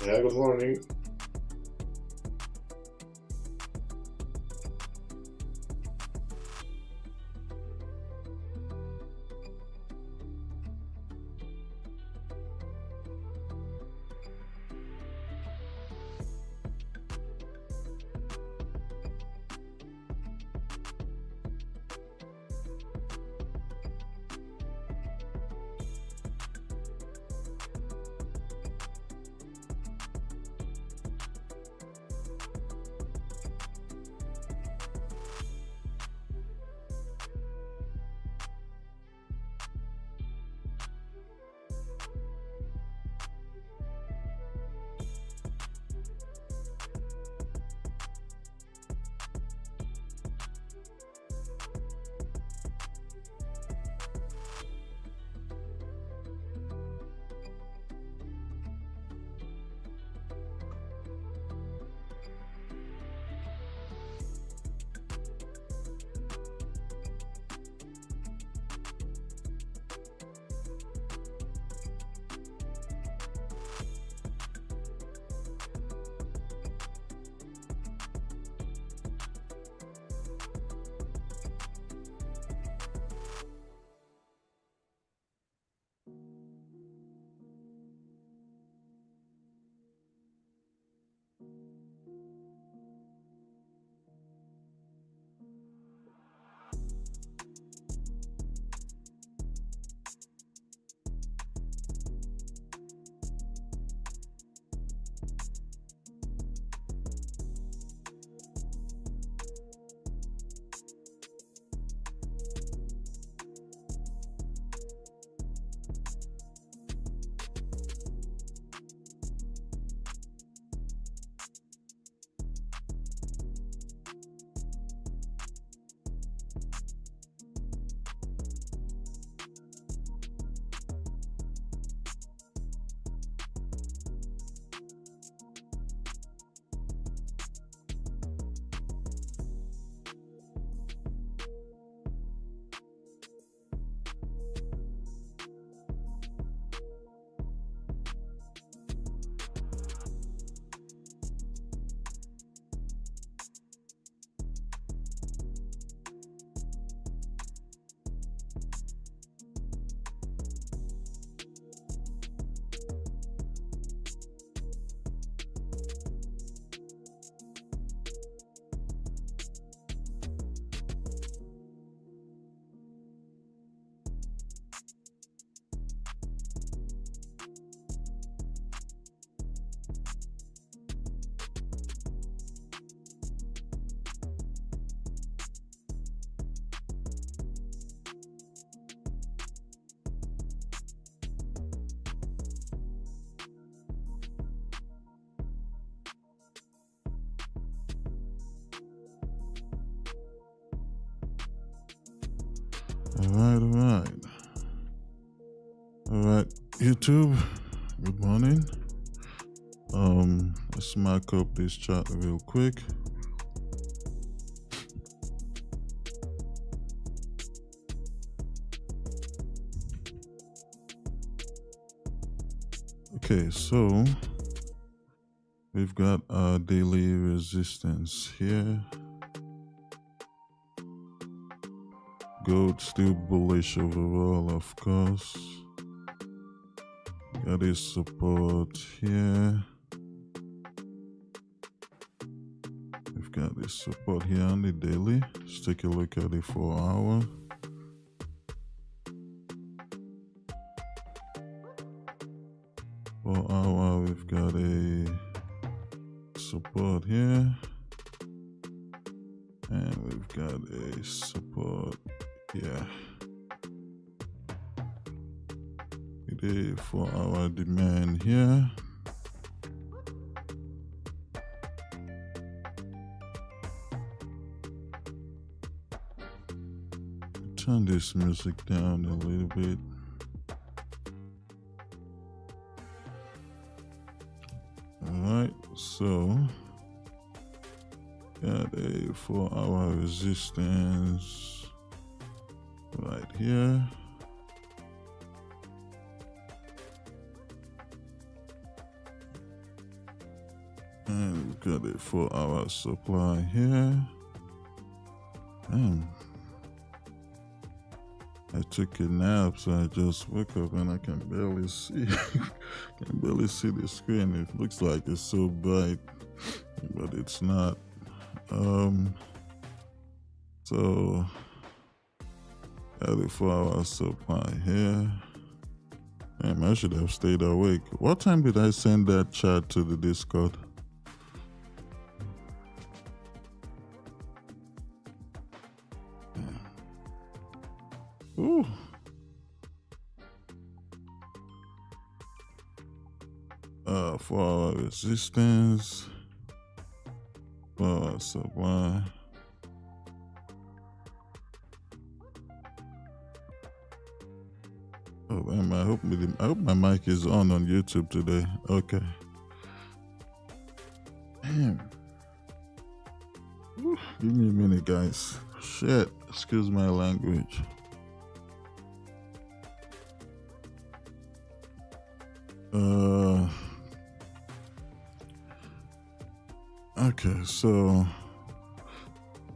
Yeah, good morning. All right, YouTube. Good morning. Let's mark up this chat real quick. Okay, so we've got our daily resistance here. Gold still bullish overall, of course. Got a support here. We've got this support here on the daily. Let's take a look at the 4 hour. We've got a support here. And we've got a support here. With a 4 hour demand here. Turn this music down a little bit. Alright, so got a 4 hour resistance right here. And we've got a 4-hour supply here. Damn. I took a nap, so I just woke up and I can barely see. Can barely see the screen. It looks like it's so bright, but it's not. So at a 4-hour supply here. Damn, I should have stayed awake. What time did I send that chat to the Discord? Ooh. Uh, 4-hour resistance. 4-hour supply. Oh man, I hope my mic is on YouTube today. Okay. Damn. Ooh, give me a minute, guys. Shit. Excuse my language. Okay, so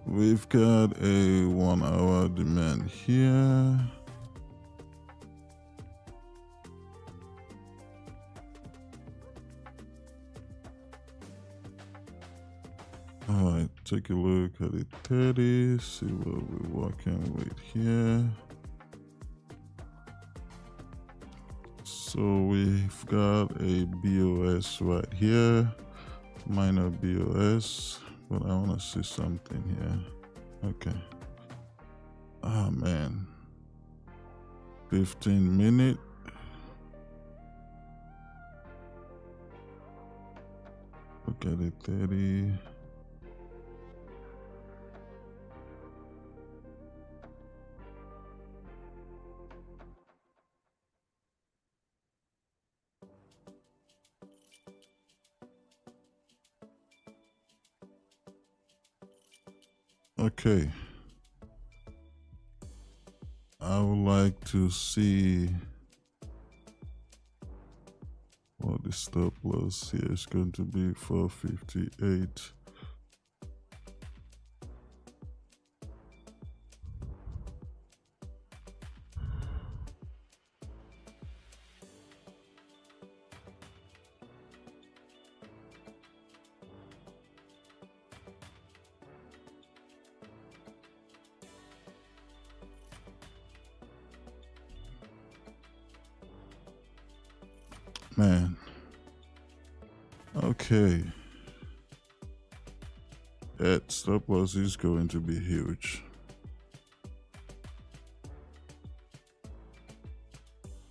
we've got a 1-hour demand here. All right, take a look at the 30, see what we're working with here. So we've got a BOS right here, minor BOS, but I want to see something here. Okay. Oh man, 15-minute. Look at it, 30. Okay, I would like to see what the stop loss here is going to be. 458. Man. Okay. That stop loss is going to be huge.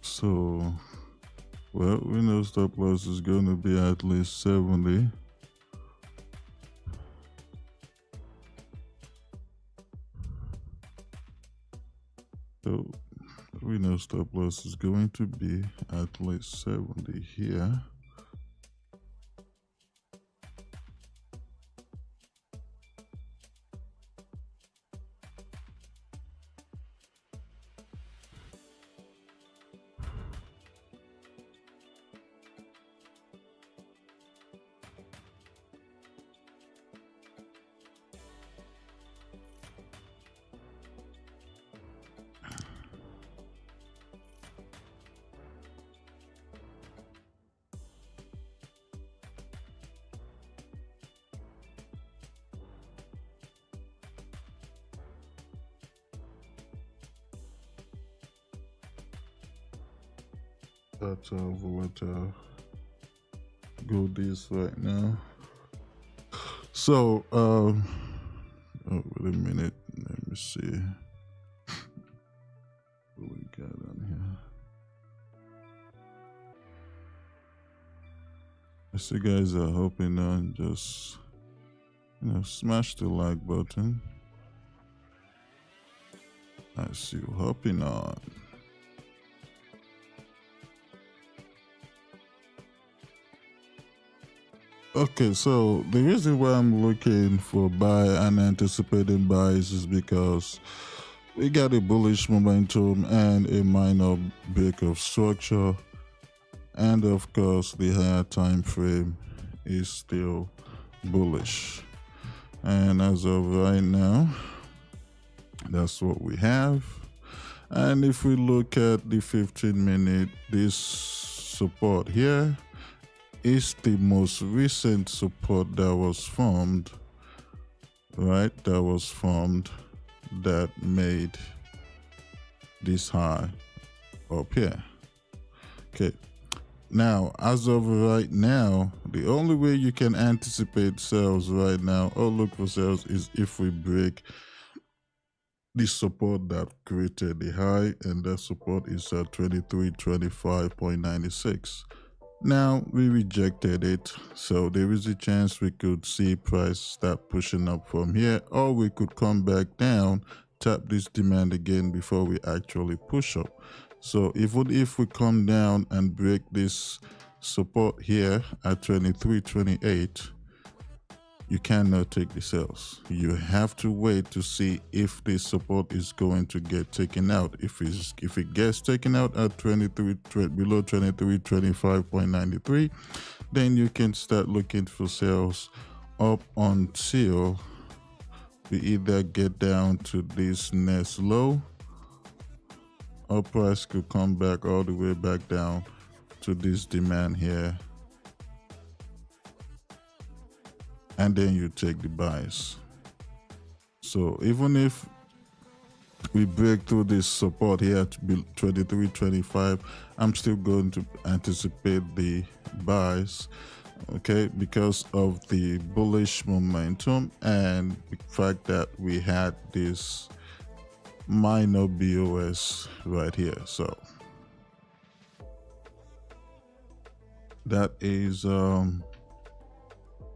So, well, we know stop loss is going to be at least 70. So, we know stop loss is going to be at least 70 here. That's how volatile gold is right now. So, oh, wait a minute. Let me see what we got on here. I see you guys are hopping on. Just, smash the like button. I see you hopping on. Okay, so the reason why I'm looking for buy and anticipating buys is because we got a bullish momentum and a minor break of structure, and of course the higher time frame is still bullish. And as of right now, that's what we have. And if we look at the 15-minute, this support here is the most recent support that was formed, right? That was formed that made this high up here. Okay. Now, as of right now, the only way you can anticipate sales right now or look for sales is if we break the support that created the high, and that support is at 2325.96. Now we rejected it, so there is a chance we could see price start pushing up from here, or we could come back down, tap this demand again before we actually push up. So even if we come down and break this support here at 2328, you cannot take the sales. You have to wait to see if this support is going to get taken out. If it gets taken out at below 2325.93, then you can start looking for sales up until we either get down to this next low, or price could come back all the way back down to this demand here, and then you take the buys. So even if we break through this support here at 2325, I'm still going to anticipate the buys, okay, because of the bullish momentum and the fact that we had this minor BOS right here. So that is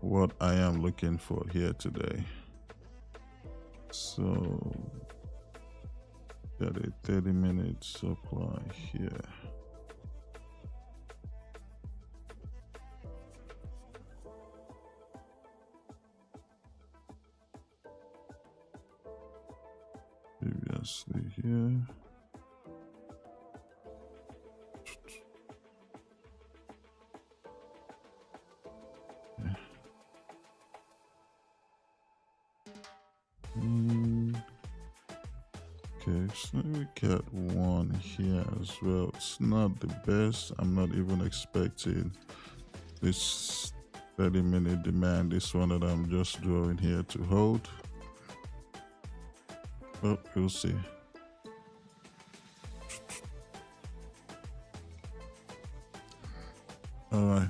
what I am looking for here today. So got a 30-minute supply here. Previously here. Okay, so we got one here as well. It's not the best. I'm not even expecting this 30-minute demand, this one that I'm just drawing here, to hold. But we'll see. All right.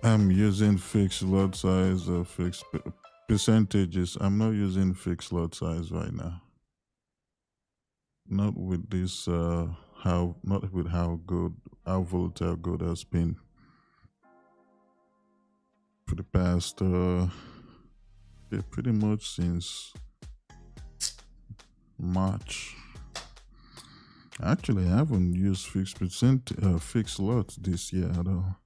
I'm using fixed lot size or fixed percentages. I'm not using fixed lot size right now. Not with this how volatile gold has been for the past pretty much since March. Actually, I haven't used fixed lots this year at all.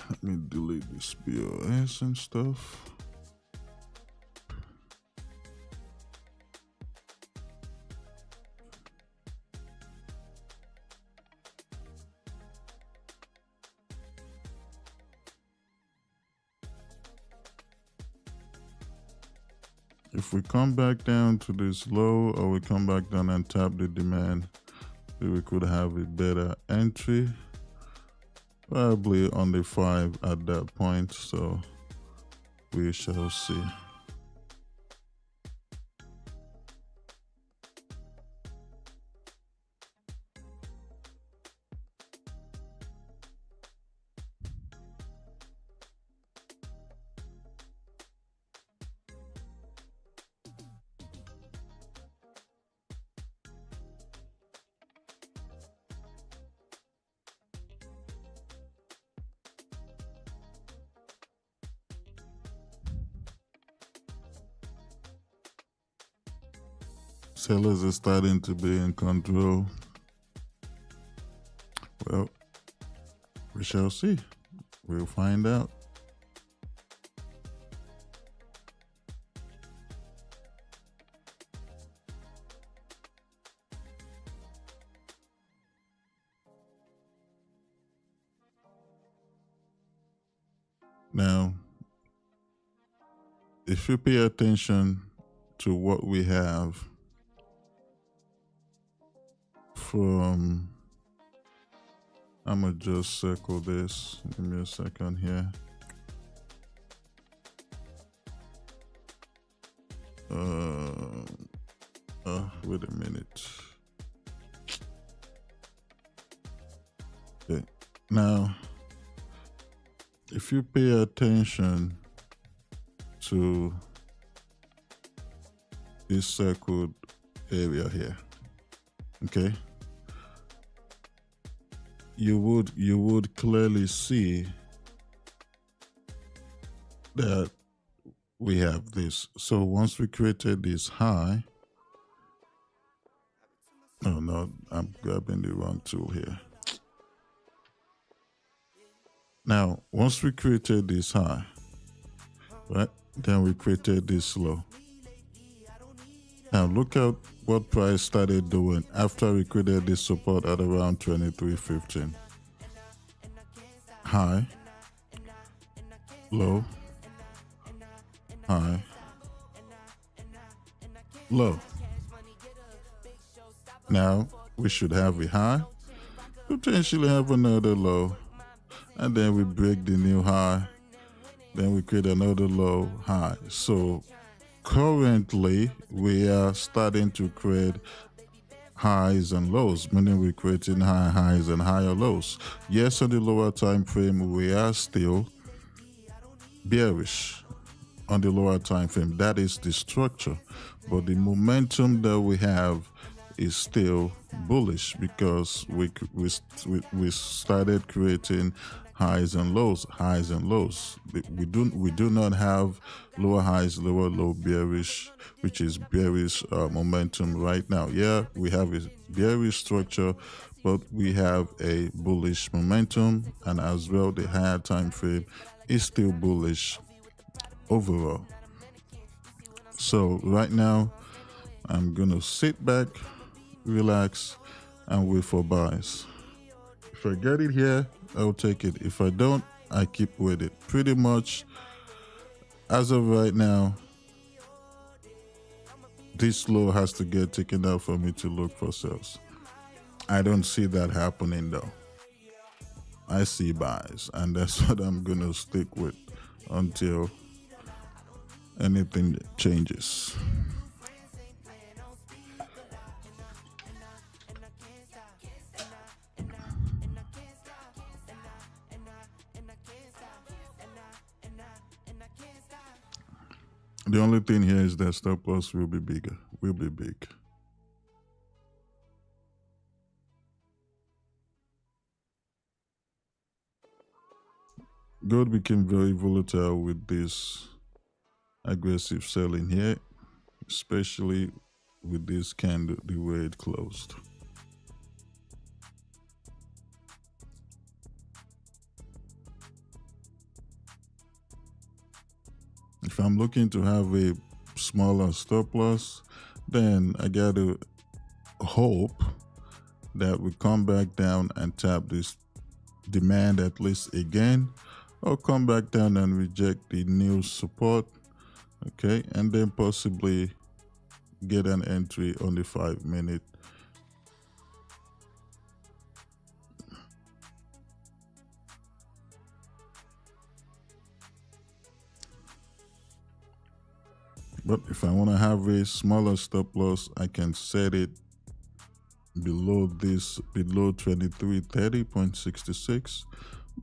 Let me delete this BOS and stuff. If we come back down to this low, or we come back down and tap the demand, we could have a better entry, probably on the 5 at that point. So we shall see. Sellers are starting to be in control. Well, we shall see. We'll find out. Now, if you pay attention to what we have from, I'm gonna just circle this. Give me a second here. Wait a minute. Okay. Now, if you pay attention to this circled area here, okay, you would clearly see that we have this. So once we created this high, oh no, I'm grabbing the wrong tool here. Now, once we created this high, right, then we created this low. Now look at what price started doing after we created this support at around 23.15. High, low, high, low. Now we should have a high, potentially have another low, and then we break the new high, then we create another low high. So currently we are starting to create highs and lows, meaning we're creating higher highs and higher lows. Yes, on the lower time frame we are still bearish on the lower time frame. That is the structure, but the momentum that we have is still bullish because we started creating highs and lows. We do not have lower highs, lower low bearish, which is bearish momentum right now. Yeah, we have a bearish structure, but we have a bullish momentum, and as well the higher time frame is still bullish overall. So right now I'm gonna sit back, relax, and wait for buys. If I get it here, I'll take it. If I don't, I keep with it. Pretty much as of right now, this low has to get taken out for me to look for sales. I don't see that happening though. I see buys, and that's what I'm gonna stick with until anything changes. The only thing here is that stop loss will be bigger, will be big. Gold became very volatile with this aggressive selling here, especially with this candle, the way it closed. If I'm looking to have a smaller stop loss, then I gotta hope that we come back down and tap this demand at least again, or come back down and reject the new support, okay, and then possibly get an entry on the 5-minute. But if I want to have a smaller stop loss, I can set it below 2330.66.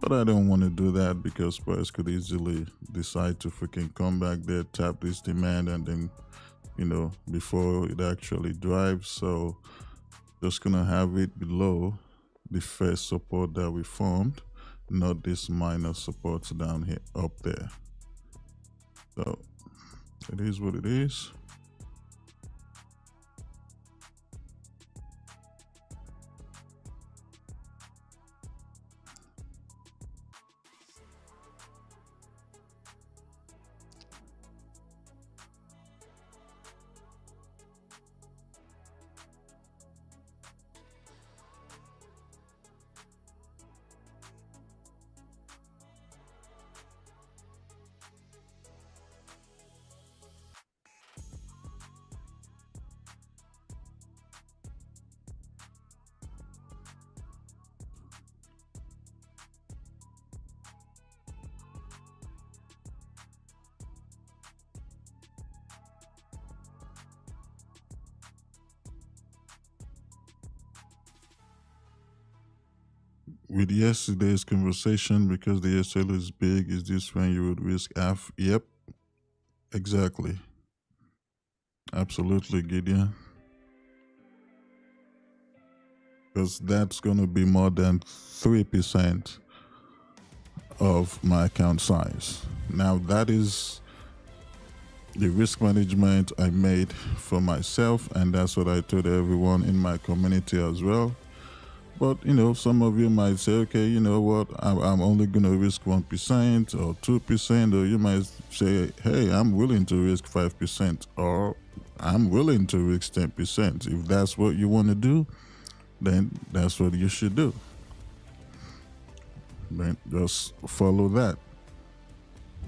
But I don't want to do that because price could easily decide to freaking come back there, tap this demand, and then, you know, before it actually drives. So just gonna have it below the first support that we formed, not this minor supports down here up there. So it is what it is. with yesterday's conversation, because the SL is big, is this when you would risk half? Yep, exactly. Absolutely, Gideon. Because that's going to be more than 3% of my account size. Now, that is the risk management I made for myself, and that's what I told everyone in my community as well. But some of you might say, okay, you know what, I'm only going to risk 1% or 2%, or you might say, hey, I'm willing to risk 5%, or I'm willing to risk 10%. If that's what you want to do, then that's what you should do. Then just follow that.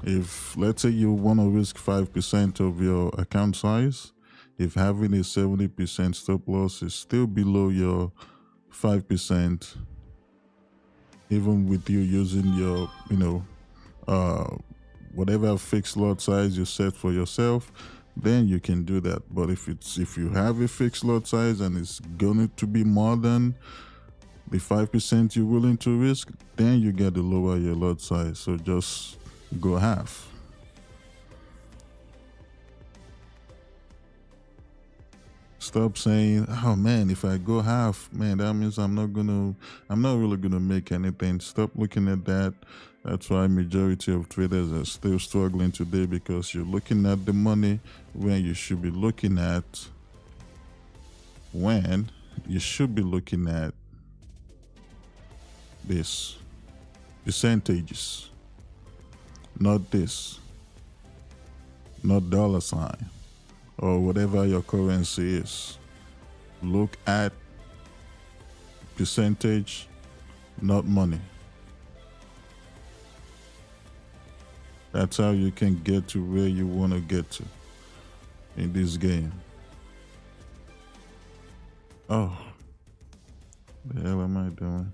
If, let's say, you want to risk 5% of your account size, if having a 70% stop loss is still below your 5%, even with you using your, whatever fixed lot size you set for yourself, then you can do that. But if you have a fixed lot size and it's going to be more than the 5% you're willing to risk, then you get to lower your lot size. So just go half. Stop saying, oh man, if I go half, man, that means I'm not really gonna make anything. Stop looking at that. That's why majority of traders are still struggling today, because you're looking at the money when you should be looking at this percentages, not this, not dollar sign or whatever your currency is. Look at percentage, not money. That's how you can get to where you want to get to in this game. Oh, the hell am I doing?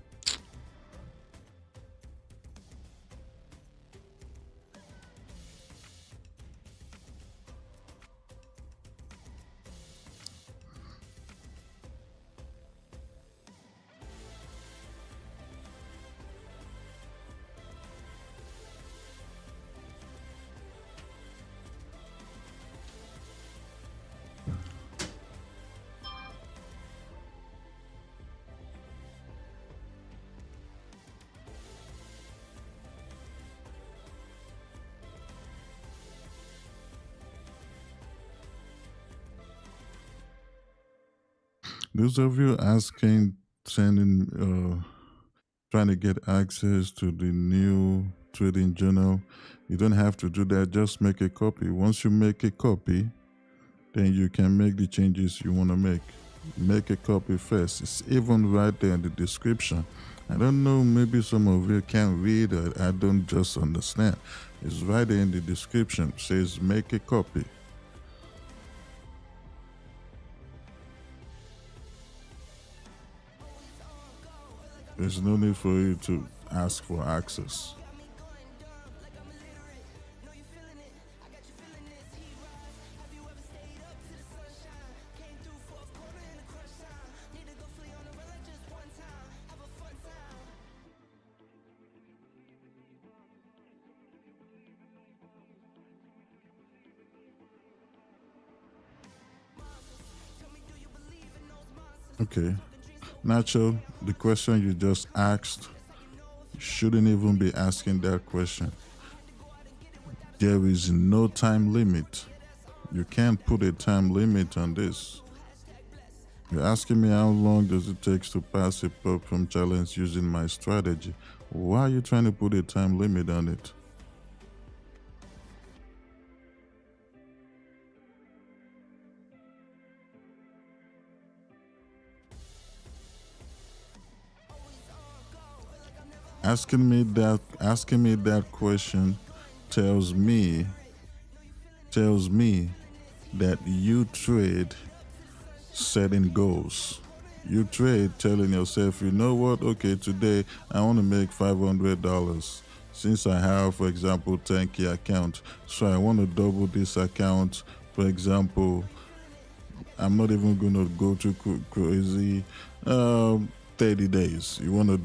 Those of you trying to get access to the new trading journal, you don't have to do that. Just make a copy. Once you make a copy, then you can make the changes you want to make. Make a copy first. It's even right there in the description. I don't know, maybe some of you can't read, or I don't just understand. It's right there in the description. It says make a copy. There's no need for you to ask for access. Okay. Nacho, the question you just asked, you shouldn't even be asking that question. There is no time limit. You can't put a time limit on this. You're asking me how long does it take to pass a perform challenge using my strategy. Why are you trying to put a time limit on it? Asking me that question tells me that you trade setting goals. You trade telling yourself, you know what, okay, today I want to make $500. Since I have, for example, 10K account, so I want to double this account. For example, I'm not even going to go too crazy. 30 days. You want to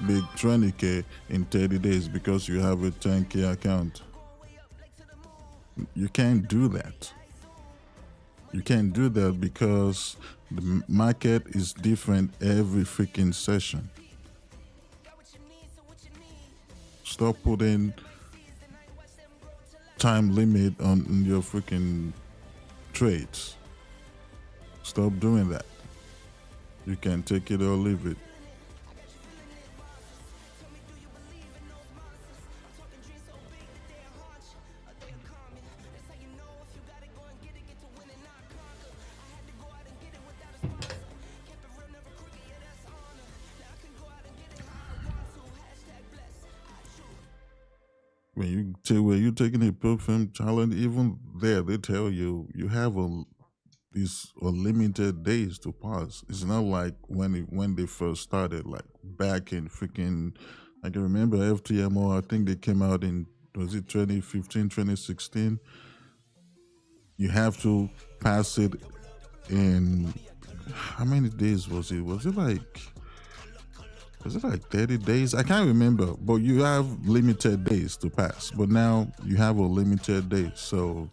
make 20K in 30 days because you have a 10K account. You can't do that. You can't do that because the market is different every freaking session. Stop putting time limit on your freaking trades. Stop doing that. You can take it or leave it. When you're taking a perfume challenge, even there they tell you you have these unlimited days to pause. It's not like when they first started, like back in freaking, I can remember FTMO. I think they came out in, was it 2015, 2016? You have to pass it in, how many days was it? Was it like 30 days? I can't remember, but you have limited days to pass. But now you have a limited days. So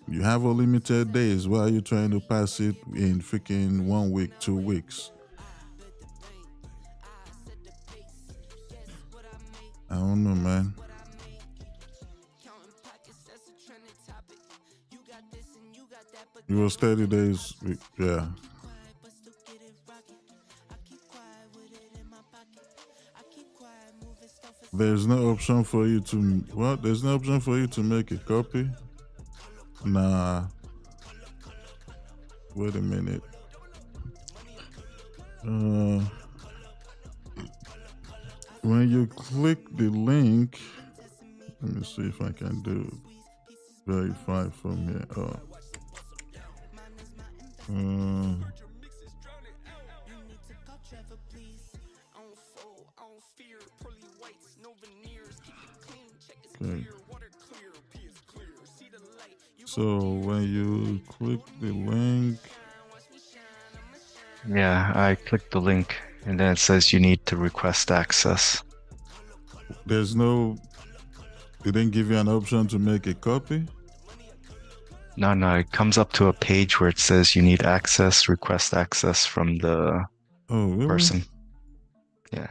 you have a limited days. Why are you trying to pass it in freaking 1 week, 2 weeks? I don't know, man. It was 30 days. Yeah. There's no option for you to, what? There's no option for you to make a copy? Nah. Wait a minute. When you click the link, let me see if I can do verify from here. Okay. So when you click the link, yeah, I clicked the link and then it says you need to request access. there's no, it didn't give you an option to make a copy? No, it comes up to a page where it says you need access, request access from the really? person. Yeah.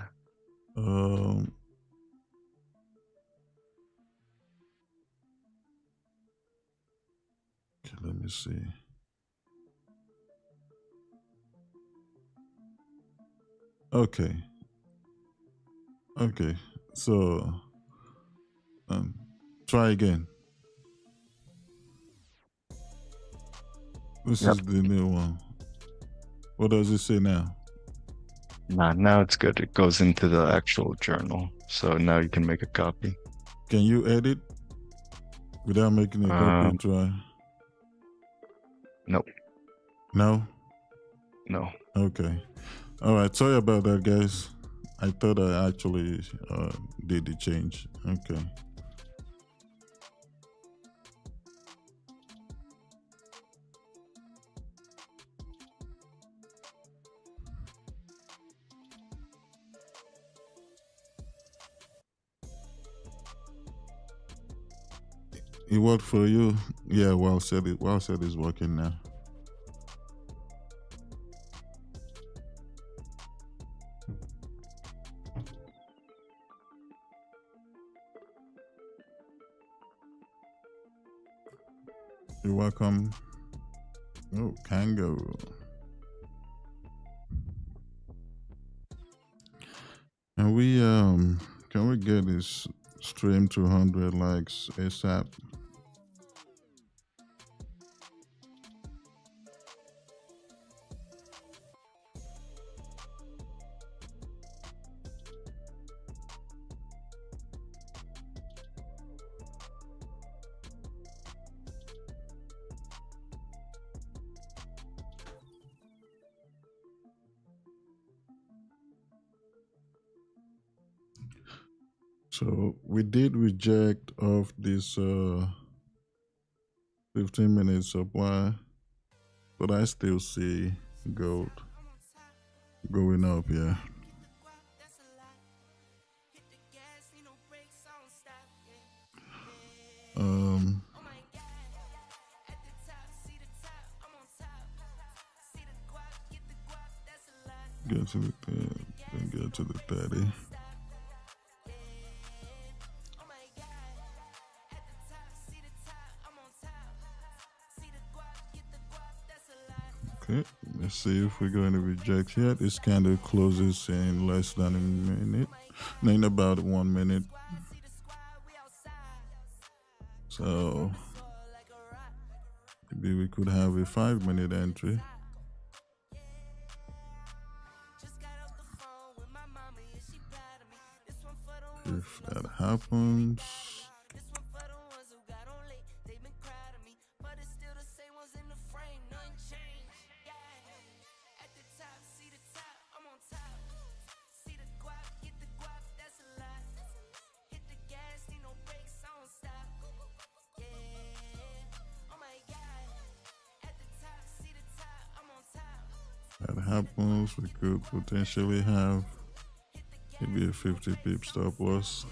Okay, let me see. Okay. So try again. This is the new one. What does it say now? Nah, now it's good. It goes into the actual journal. So now you can make a copy. Can you edit without making a copy? Try. Nope. No? No. Okay. All right. Sorry about that, guys. I thought I actually did the change. Okay. It worked for you? Yeah, well said. Well said is working now. You're welcome. Oh, kangaroo. And can we get this stream to 100 likes ASAP? So we did reject of this 15-minute supply, but I still see gold. going up, yeah. Um, get to the then get to the 30. Okay, let's see if we're going to reject here. This candle closes in less than a minute, no, in about 1 minute. So maybe we could have a 5-minute entry. If that happens, we could potentially have maybe a 50 pip stop loss.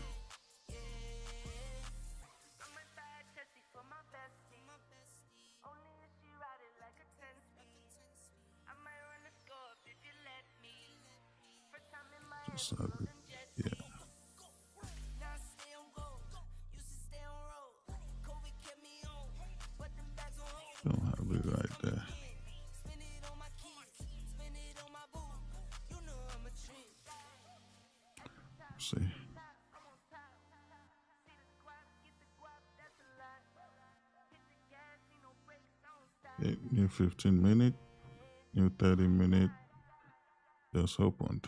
Just have it, yeah. Don't have it right there. See. Okay, new 15-minute, new 30-minute, just opened.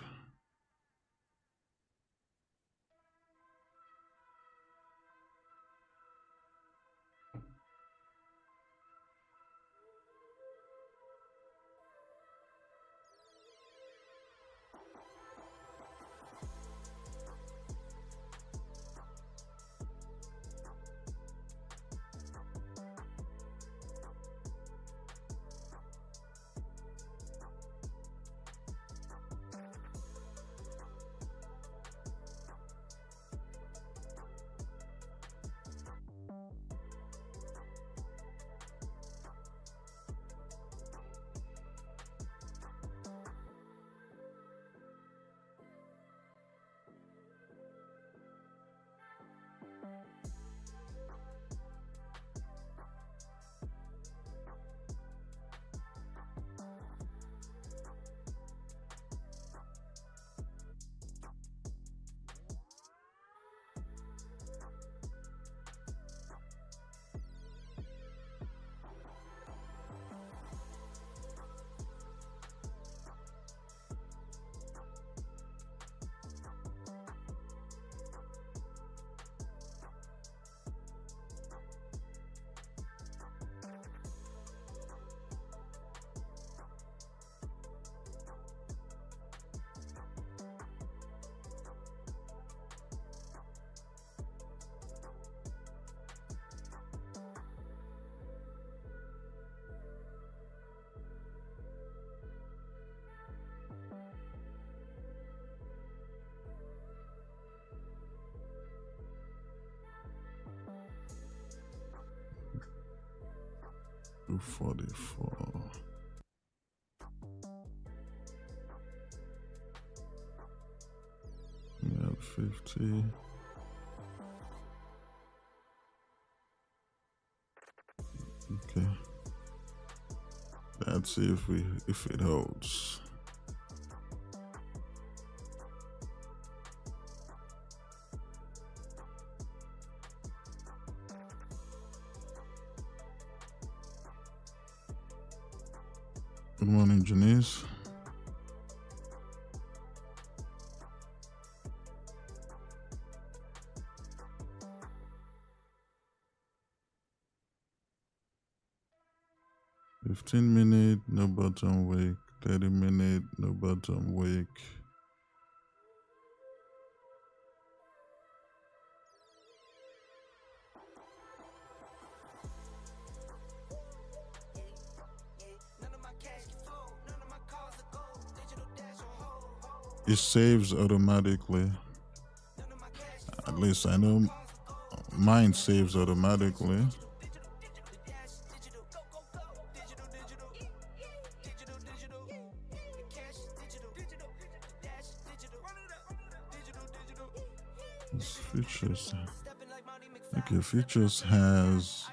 $244. We have 50. Okay. Let's see if it holds. Good morning, Janice. $15-minute, no bottom wick. 30-minute, no bottom wick. it saves automatically. At least I know mine saves automatically. This features. Okay, features has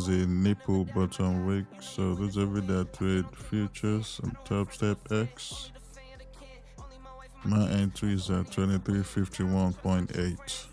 a nipple button wick, so those every that trade futures and top step X. My entry is at 2351.8.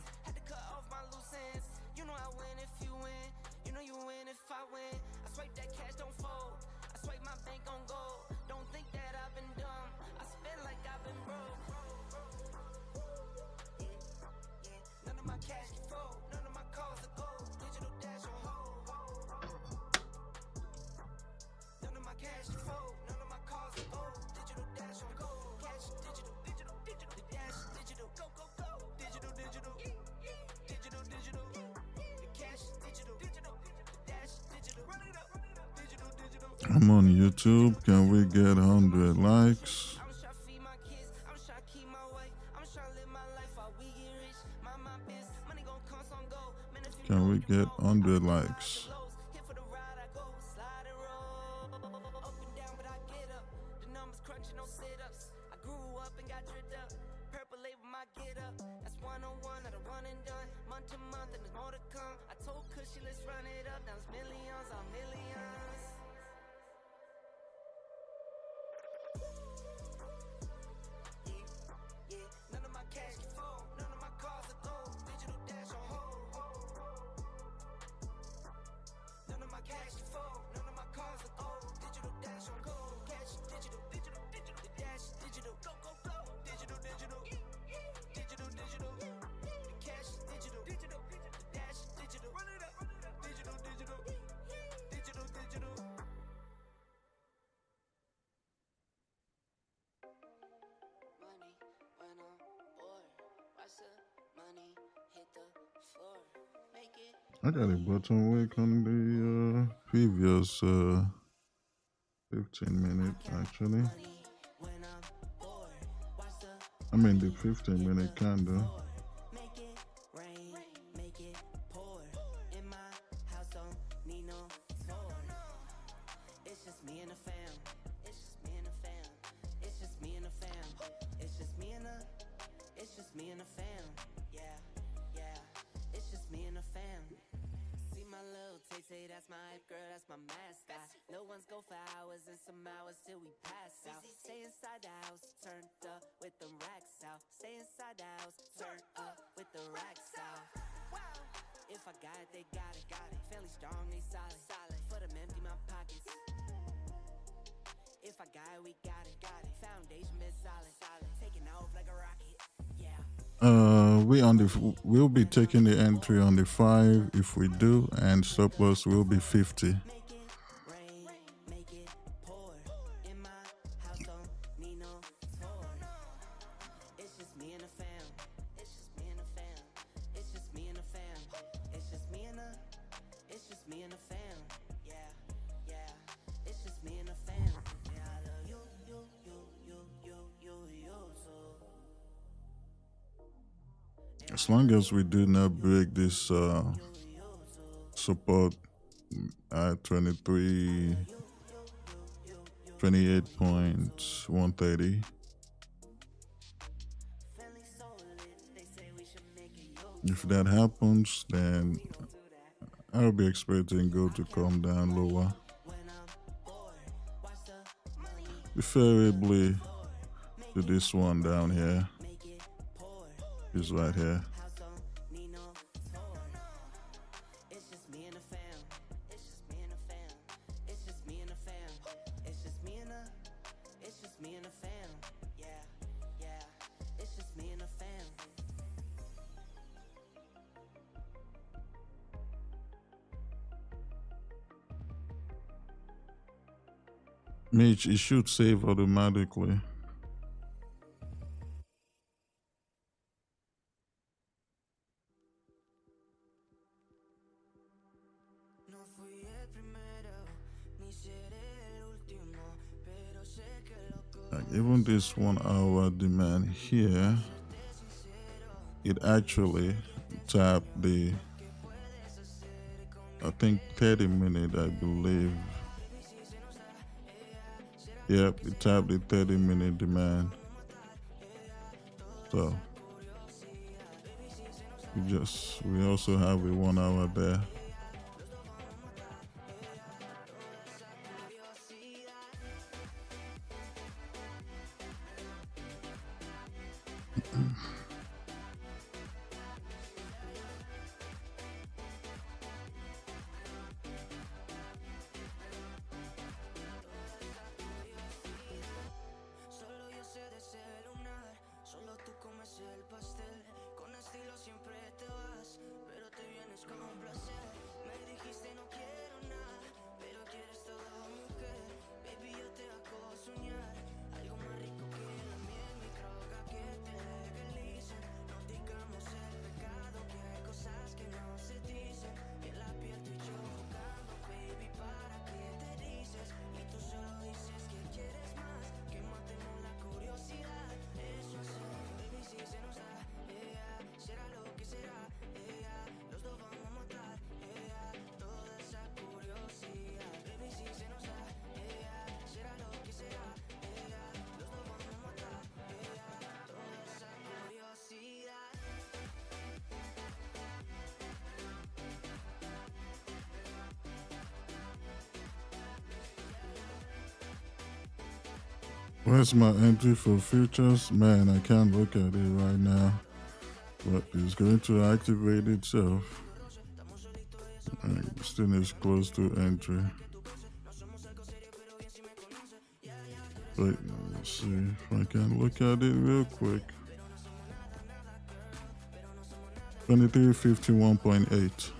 I'm on YouTube. Can we get 100 likes? Can we get 100 likes? I got a button wick on the previous 15 minutes actually. I mean the 15-minute candle. Say that's my hype girl, that's my mascot. Little ones go for hours and some hours till we pass out. Stay inside the house, turned up with them racks out. Stay inside the house, turned up with the racks out. Wow. If I got it, they got it. Fairly strong, they solid. For them empty my pockets. If I got it, we got it. Foundation been solid. Taking off like a rocket. Yeah. We'll be taking the entry on the 5 if we do, and stop loss will be 50. As long as we do not break this support at 28.130. If that happens, then I'll be expecting gold to come down lower, preferably to this one down here. Is right here. Mitch, it should save automatically. even this 1 hour demand here, it actually tapped the, I think 30-minute, I believe. Yep, it tapped the 30-minute demand. So we also have a 1 hour there. Solo yo sé de ese lunar, solo tú comes el pastel. Con estilo siempre te vas, pero te vienes con un placer. Me dijiste no quiero nada, pero quieres todo, mujer. Baby, yo te hago soñar, algo más rico que la miel, mi droga que te legalicen. No digamos el pecado, que hay cosas que no se dicen. En la piel tú y yo jugando, baby, para que te dices. Y tú solo dices que quieres más, que matemos la curiosidad. Eso es, baby, si se nos da, será lo que será, los dos vamos a matar, toda esa curiosidad. Baby, si se nos da, será lo que será, los dos vamos a matar, toda esa curiosidad. Where's my entry for futures? Man, I can't look at it right now, but it's going to activate itself. And still is close to entry. But let's see if I can look at it real quick. 2351.8.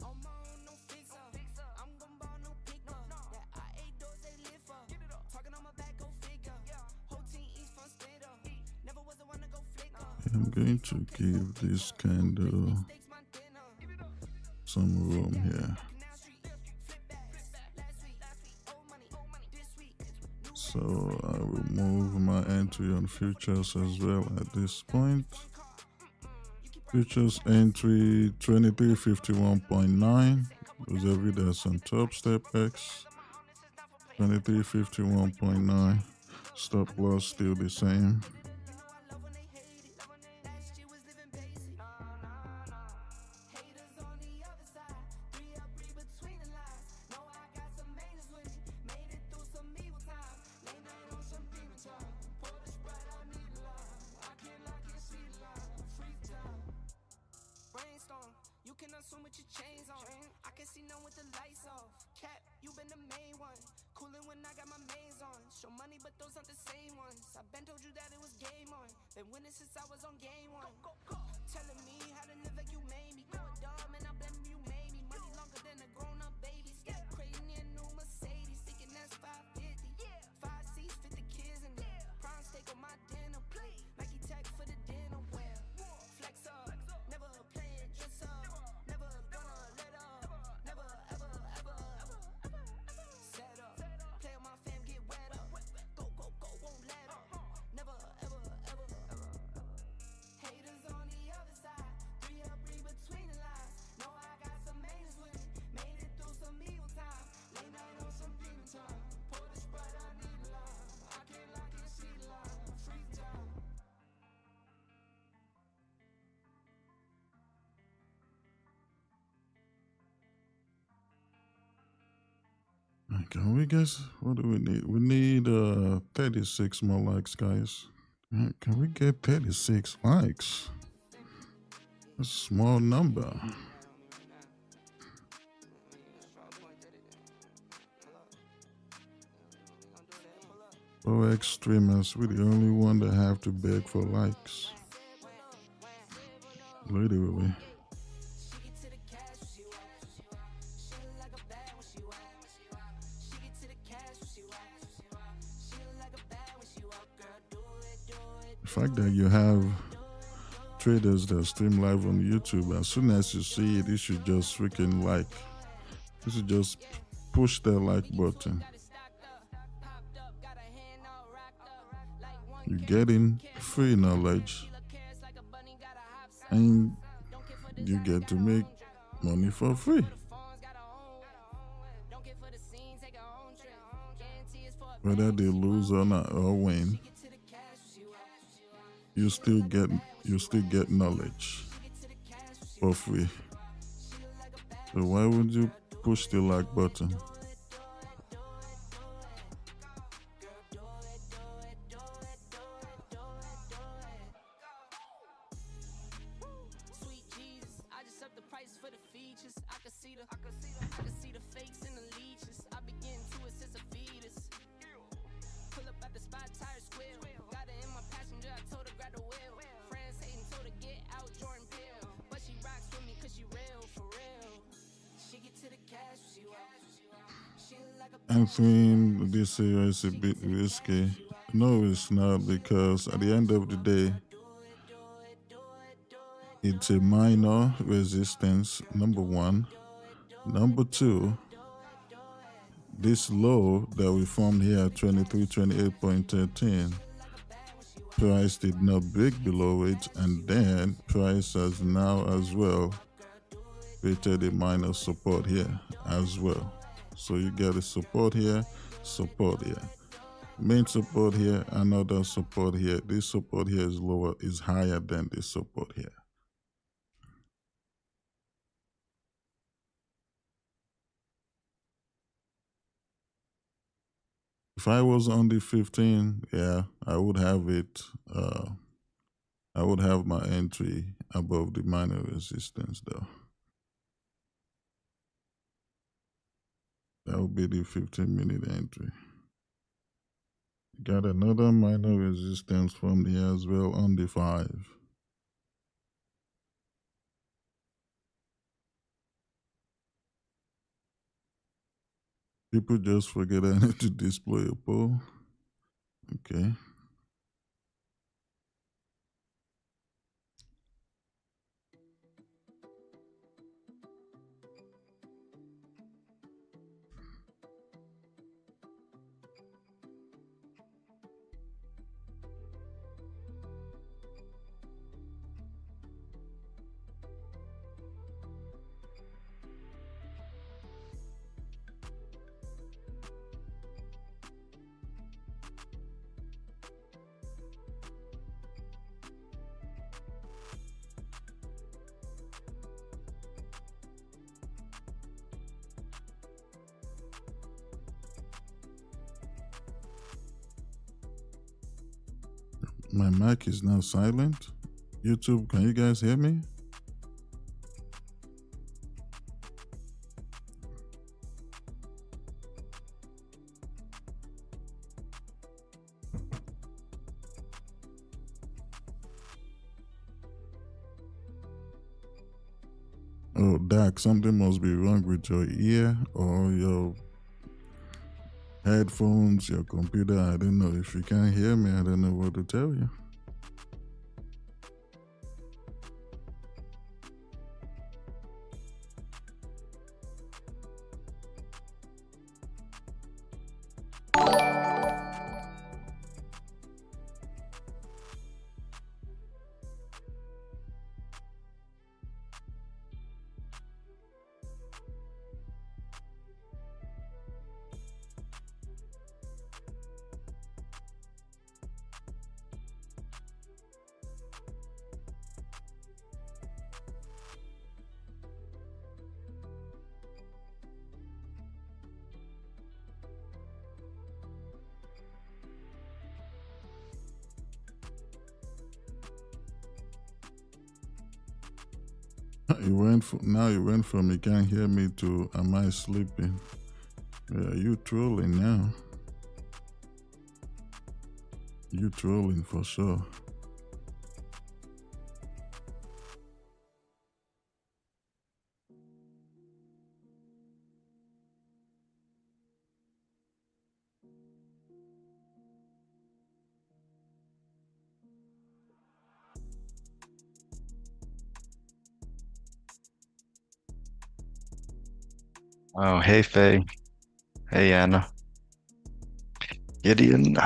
On my own, no fixer. I'm gon' ball, no picker. That I ate those, they live for. Talking on my back, go figure. Whole team eats fun spitter. Never was the one to go flicker. I'm going to give this candle some room here. So I will move my entry on futures as well at this point. Futures entry 2351.9. There's evidence on top, step X 2351.9. Stop loss still the same. Brainstorm, you can assume with your chains on. I can see none with the lights off. Cap, you been the main one. Coolin' when I got my mains on. Show money, but those aren't the same ones. I been told you that it was game on. Been winning since I was on game one. Telling me how to live like you made me. Go a dog, man, I blame you made me. Money longer than a grown-up baby. Skip crazy in new Mercedes, thinking that's 550. 5 seats, fit the kids in there. Prime steak on my dinner plate. Nike tag for the dinner wear. Flex up, never playing dress up. Never gonna let up. Never ever ever set up. Play on my fam, get wet up. Go, won't let up. Never ever ever Can we guess? What do we need? We need 36 more likes, guys. Can we get 36 likes? That's a small number. Forex streamers, we're the only one that have to beg for likes. Literally. The fact that you have traders that stream live on YouTube, as soon as you see it, you should just freaking like. You should just push that like button. You're getting free knowledge and you get to make money for free. Whether they lose or not or win, you still get knowledge for free. So why would you push the like button? I think this area is a bit risky. No, it's not, because at the end of the day, it's a minor resistance, number one. Number two, this low that we formed here at 2328.13, price did not break below it, and then price has now as well created a minor support here as well. So you get a support here, main support here, another support here. This support here is higher than this support here. If I was on the 15, yeah, I would have it. I would have my entry above the minor resistance though. That would be the 15-minute entry. Got another minor resistance from here as well on the 5. People just forget I need to display a poll. Okay. My mic is now silent. YouTube, can you guys hear me? Oh, Dak, something must be wrong with your ear or your headphones, your computer. I don't know. If you can't hear me, I don't know what to tell you. Now you went from you can't hear me to am I sleeping? Yeah, you trolling now. You trolling for sure. Oh, hey Faye. Hey Anna. Gideon.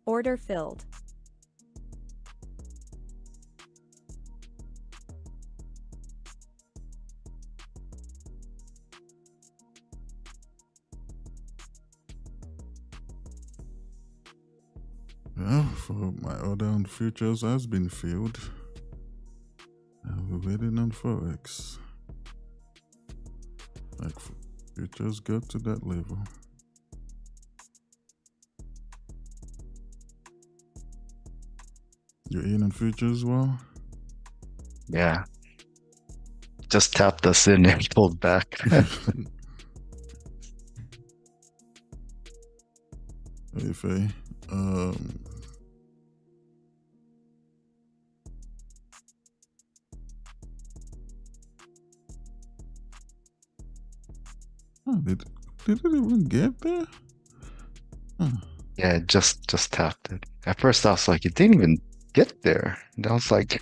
Order filled. Well, for my order on futures has been filled. We're waiting on Forex. Like futures got to that level. You're in on futures, well? Yeah. Just tapped us in and pulled back. Hey, Faye. Did it even get there? Yeah, just tapped it. At first I was like, it didn't even get there. And I was like,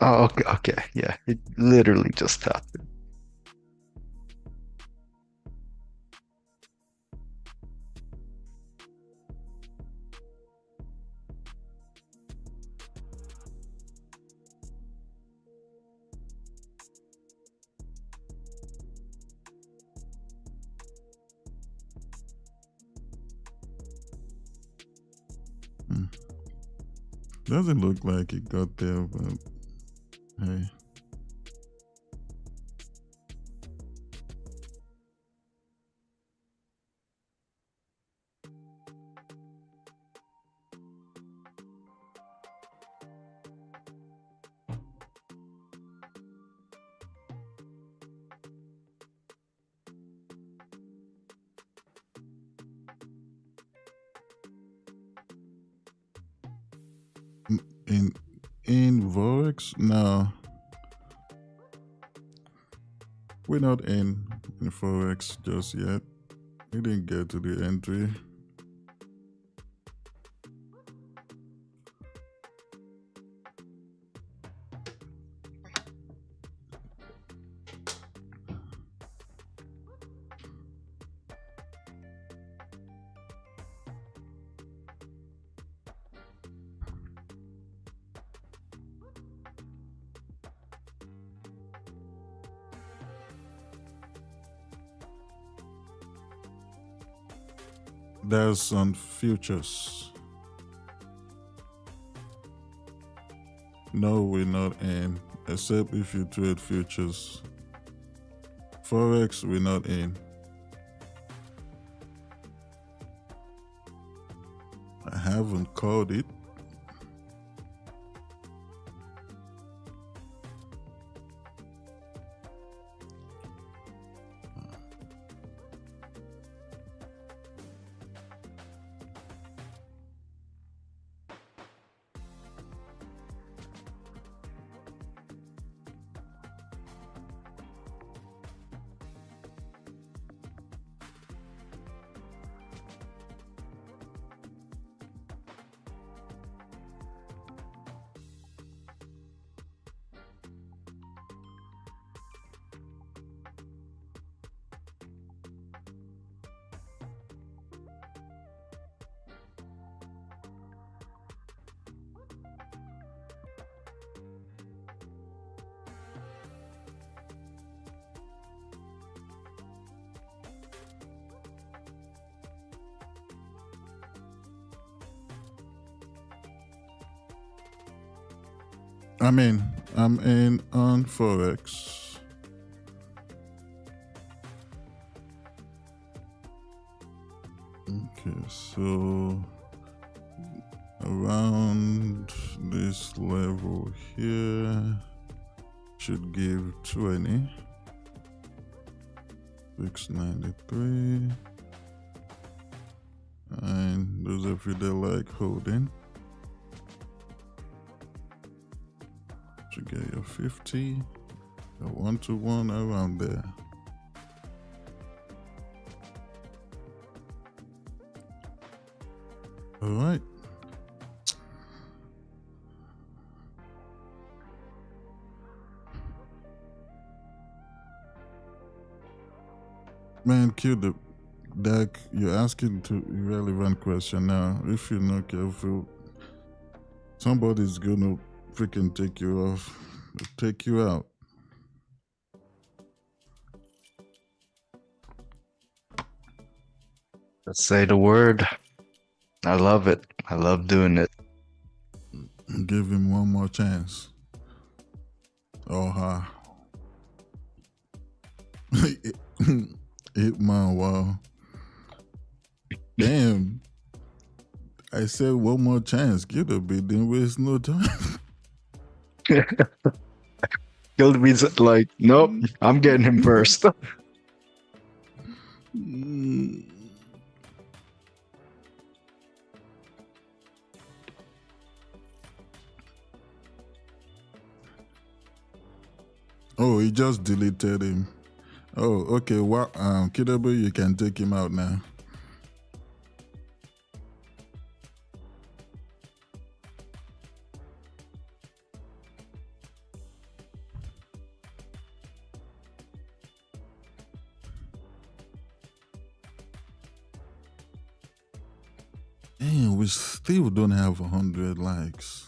oh, okay, yeah. It literally just tapped it. Doesn't look like it got there, but hey. In Forex, no, we're not in Forex just yet. We didn't get to the entry. There's on futures. No, we're not in, except if you trade futures. Forex, we're not in. I haven't called it. I mean, I'm in on Forex. Okay, so around this level here should give 20. 693. And those of you that like holding should get your 50, a 1-to-1 around there. All right. Man, Q, the deck, you're asking to irrelevant question now. If you're not careful, somebody's gonna freaking take you off, take you out. Let's say the word. I love it. I love doing it. Give him one more chance. Oh, ha. Man, wow. Damn. I said one more chance. Get a bit, didn't waste no time. Killed me like, nope, I'm getting him first. Oh, he just deleted him. Oh, okay. Well, Kidabo, you can take him out now. Damn, we still don't have 100 likes.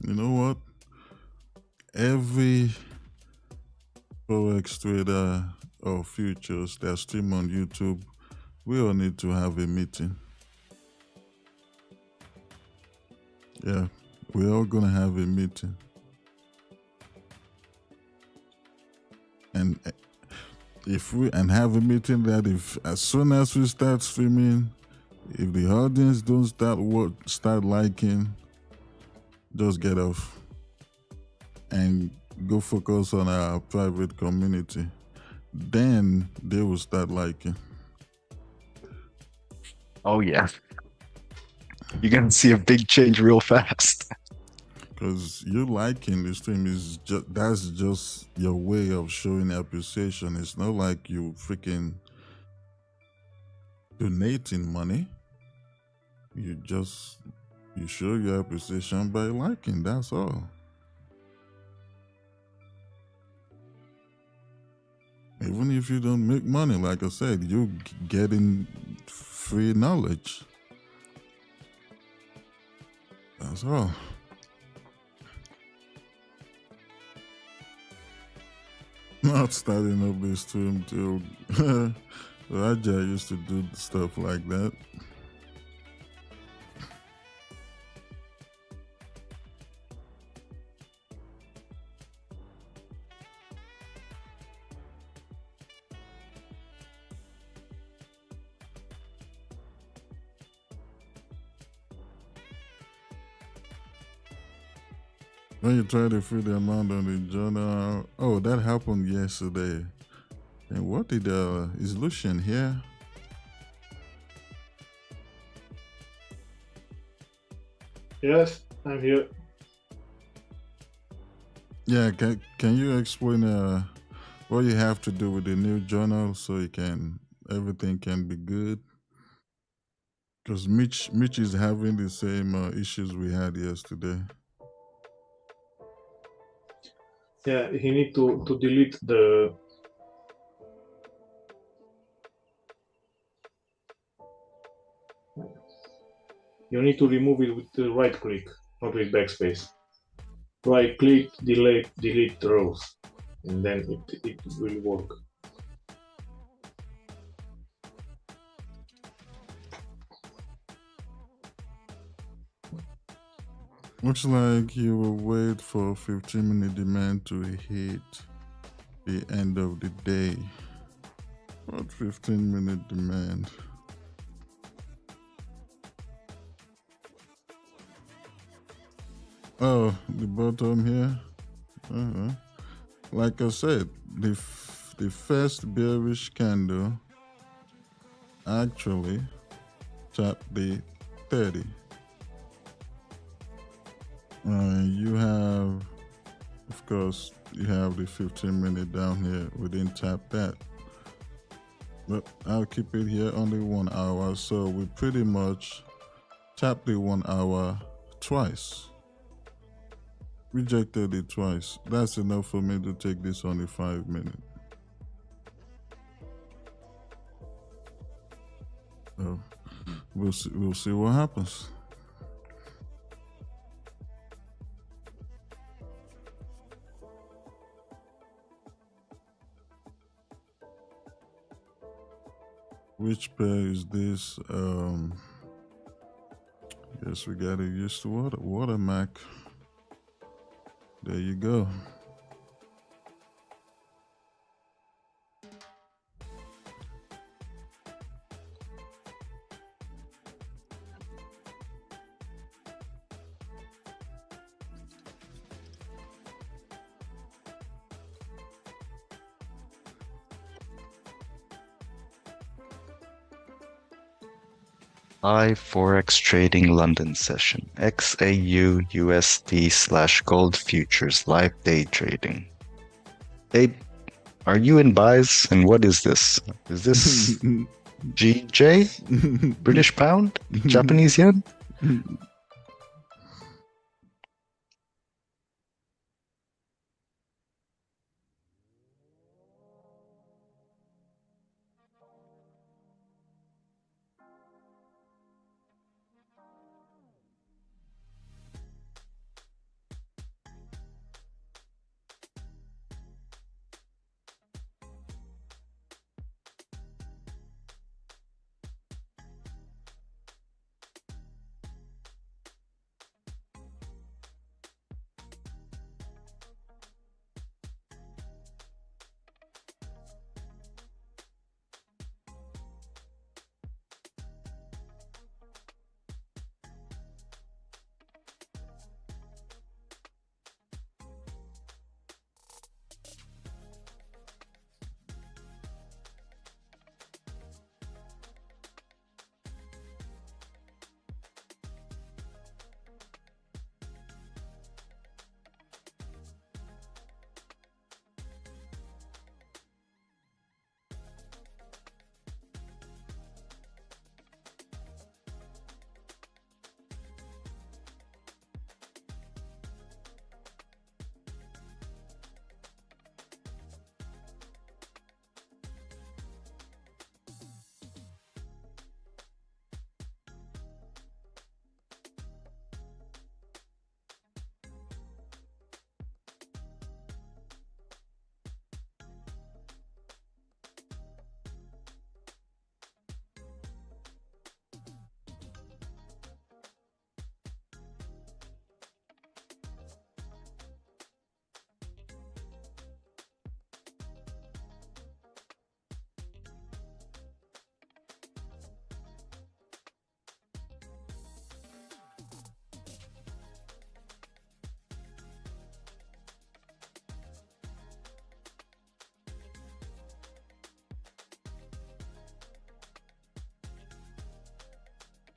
You know what? Every Forex trader or futures that stream on YouTube, we all need to have a meeting. Yeah, we're all gonna have a meeting. And if we have a meeting that if as soon as we start streaming, if the audience don't start liking, just get off and go focus on our private community. Then they will start liking. Oh yeah. You're gonna see a big change real fast. Because you liking the stream is that's just your way of showing appreciation. It's not like you freaking donating money. You show your appreciation by liking, that's all. Even if you don't make money, like I said, you're getting free knowledge. That's all. Not starting up this stream till Raja used to do stuff like that. When you try to fill the amount on the journal, oh, that happened yesterday. And what did is Lucian here? Yes, I'm here. Yeah, can you explain what you have to do with the new journal so everything can be good? Because Mitch is having the same issues we had yesterday. Yeah, he need to delete the. You need to remove it with the right click, not with backspace. Right click, delete, rows, and then it will work. Looks like you will wait for 15-minute demand to hit the end of the day. What 15-minute demand? Oh, the bottom here. Like I said, the first bearish candle actually tapped the 30. You have, of course, you have the 15-minute down here. We didn't tap that. But I'll keep it here on the 1 hour. So we pretty much tapped the 1 hour twice. Rejected it twice. That's enough for me to take this on the 5-minute. So we'll see what happens. Which pair is this? Guess we gotta use the watermark. There you go. Live Forex trading London session. XAUUSD/gold futures live day trading. Abe, are you in buys? And what is this? Is this GJ? British pound? Japanese yen?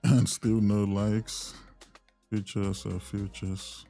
And still no likes. Futures are futures.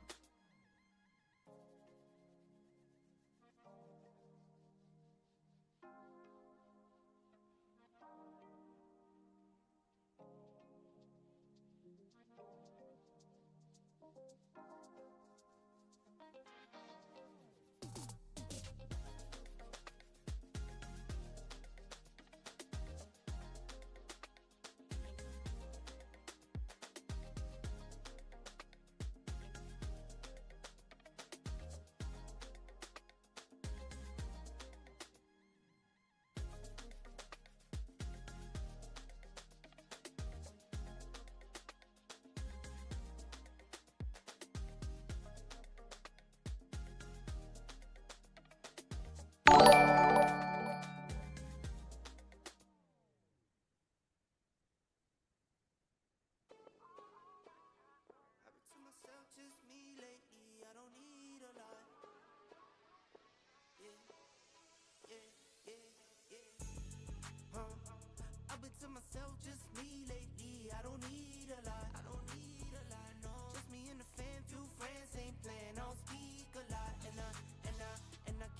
myself, just me lately. I don't need a lot. I don't need a lot, no. Just me and the fam, few friends ain't playing. I don't speak a lot, and I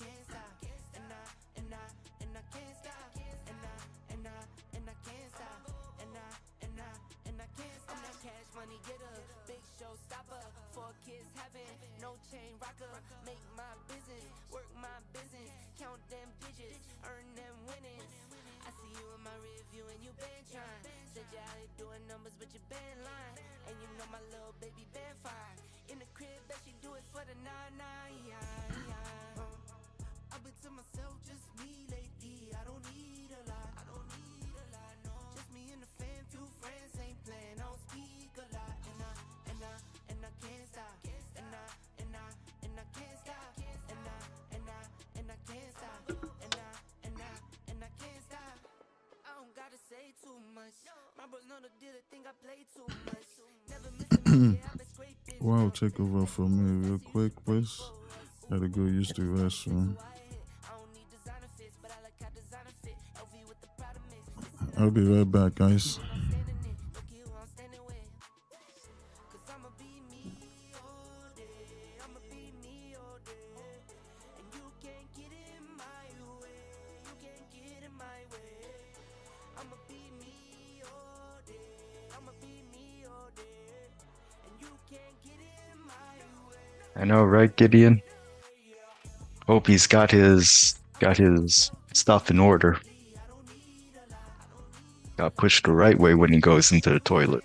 can't stop. And I can't stop. And I can't stop. And I can't stop. I'm that cash money getter, big show stopper. 4 kids having no chain rocker. Make my business, work my business, count them digits, earn them winnings. I see you in my review and you been trying. Said you out here doing numbers, but you been lying. And you know my little baby been fine. In the crib, bet she do it for the 9-9. I've been to myself, just me lately. I don't need a lot. I don't need a lot, no. Just me and the fam, few friends ain't playing. I don't speak a lot, and I can't stop. And I can't stop. And I can't stop. And I can't stop. I don't gotta say too much. My bros know the deal, they think I play too much. Never miss a minute, I've been scraping. Wow, take over for me real quick, please. Gotta go use the restroom. I'll be right back, guys. I know, right, Gideon? Hope he's got his stuff in order. Got pushed the right way when he goes into the toilet.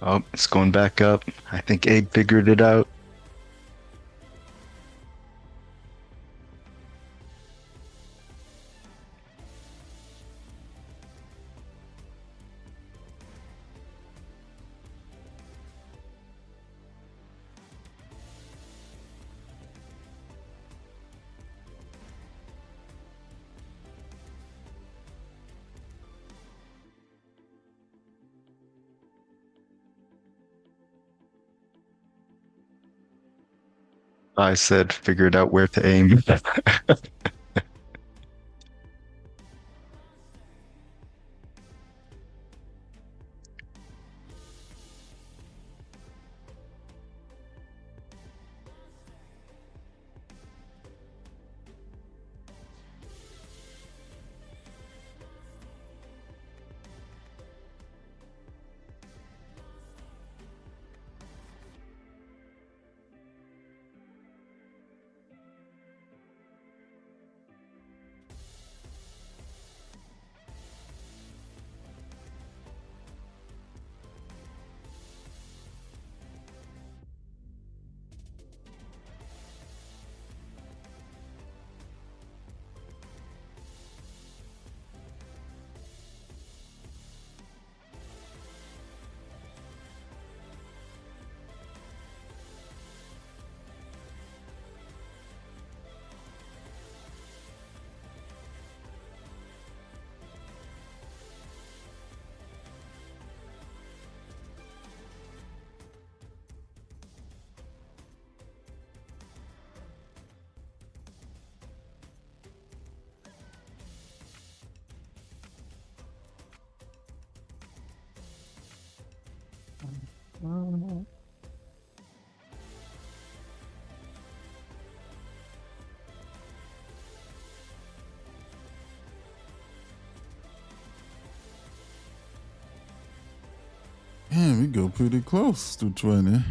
Oh, it's going back up. I think Abe figured it out. I said figured out where to aim. Man, we go pretty close to 20.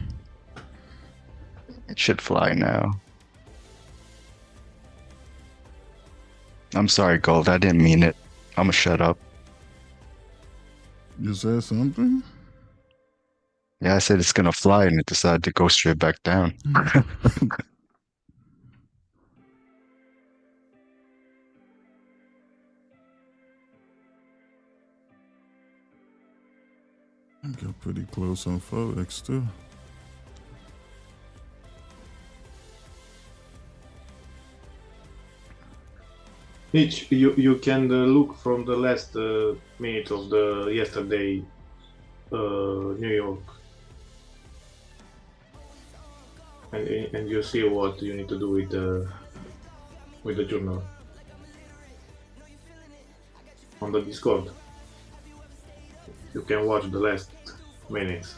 It should fly now. I'm sorry, Gold. I didn't mean it. I'ma shut up. You said something? Yeah, I said it's gonna fly and it decided to go straight back down. I got pretty close on Forex too. Mitch, you can look from the last minute of the yesterday New York, and you see what you need to do with the journal on the Discord. You can watch the last minutes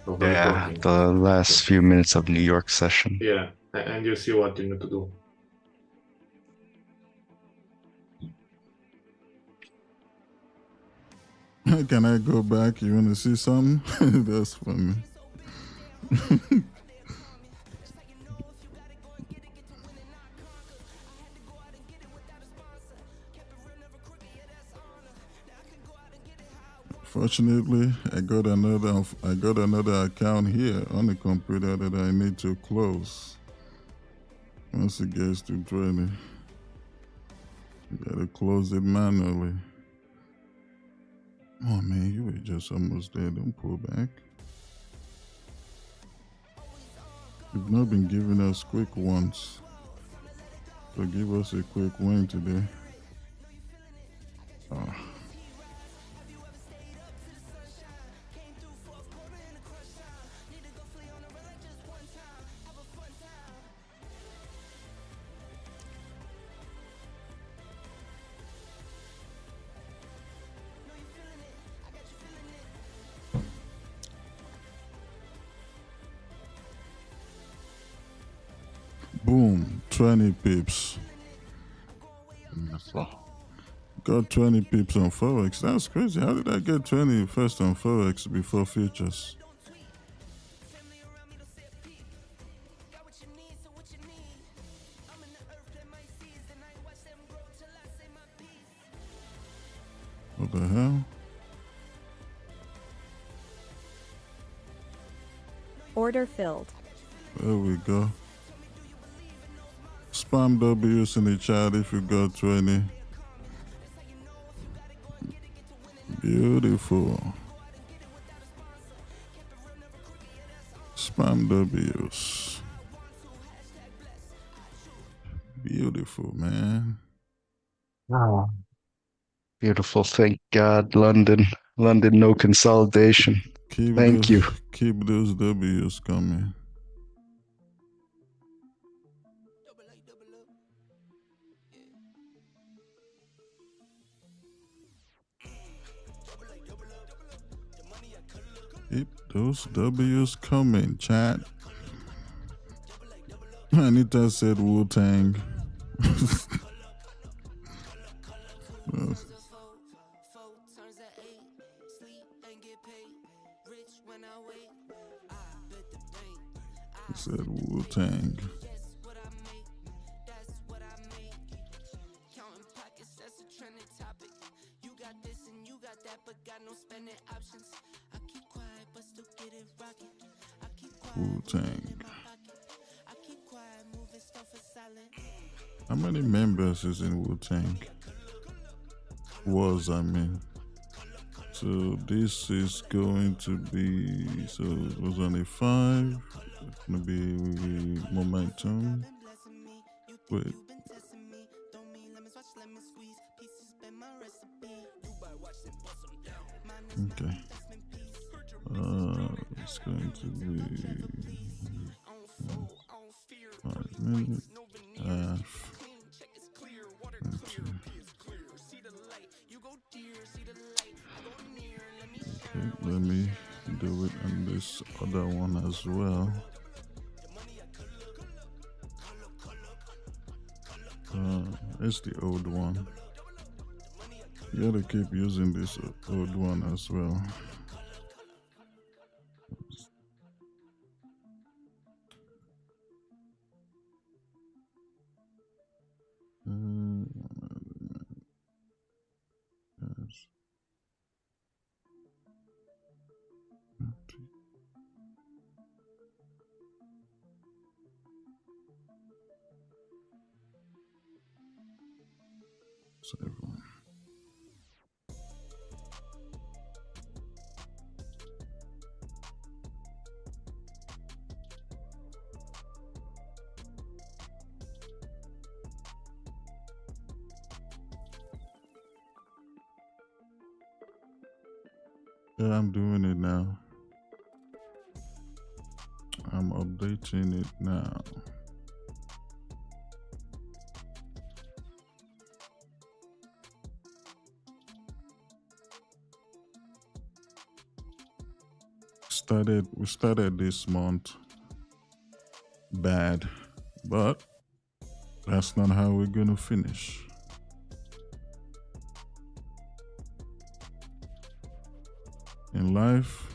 of the Yeah, recording. the last few minutes of New York session. Yeah, and you see what you need to do. Can I go back? You want to see something? That's funny. Fortunately, I got another account here on the computer that I need to close. Once it gets to 20, you gotta close it manually. Oh man, you were just almost there. Don't pull back. You've not been giving us quick ones. So give us a quick win today. Oh. Boom, 20 pips. Got 20 pips on Forex. That's crazy. How did I get 20 first on Forex before futures? What the hell? Order filled. There we go. Spam W's in the chat if you got 20. Beautiful. Spam W's. Beautiful, man. Wow. Beautiful. Thank God, London. London, no consolidation. Thank you. Keep those W's coming. Keep those W's coming, chat. Anita said Wu-Tang. He said Wu-Tang. Wu-Tang. How many members is in Wu-Tang? I mean. So this is going to be, so it was only 5. It's going to be momentum. Wait. Okay. It's going to be 5 minutes. Okay, let me do it on this other one as well. It's the old one. You gotta keep using this old one as well. Yes. 7. Yeah, I'm doing it now. I'm updating it now. We started this month bad, but that's not how we're gonna finish. In life,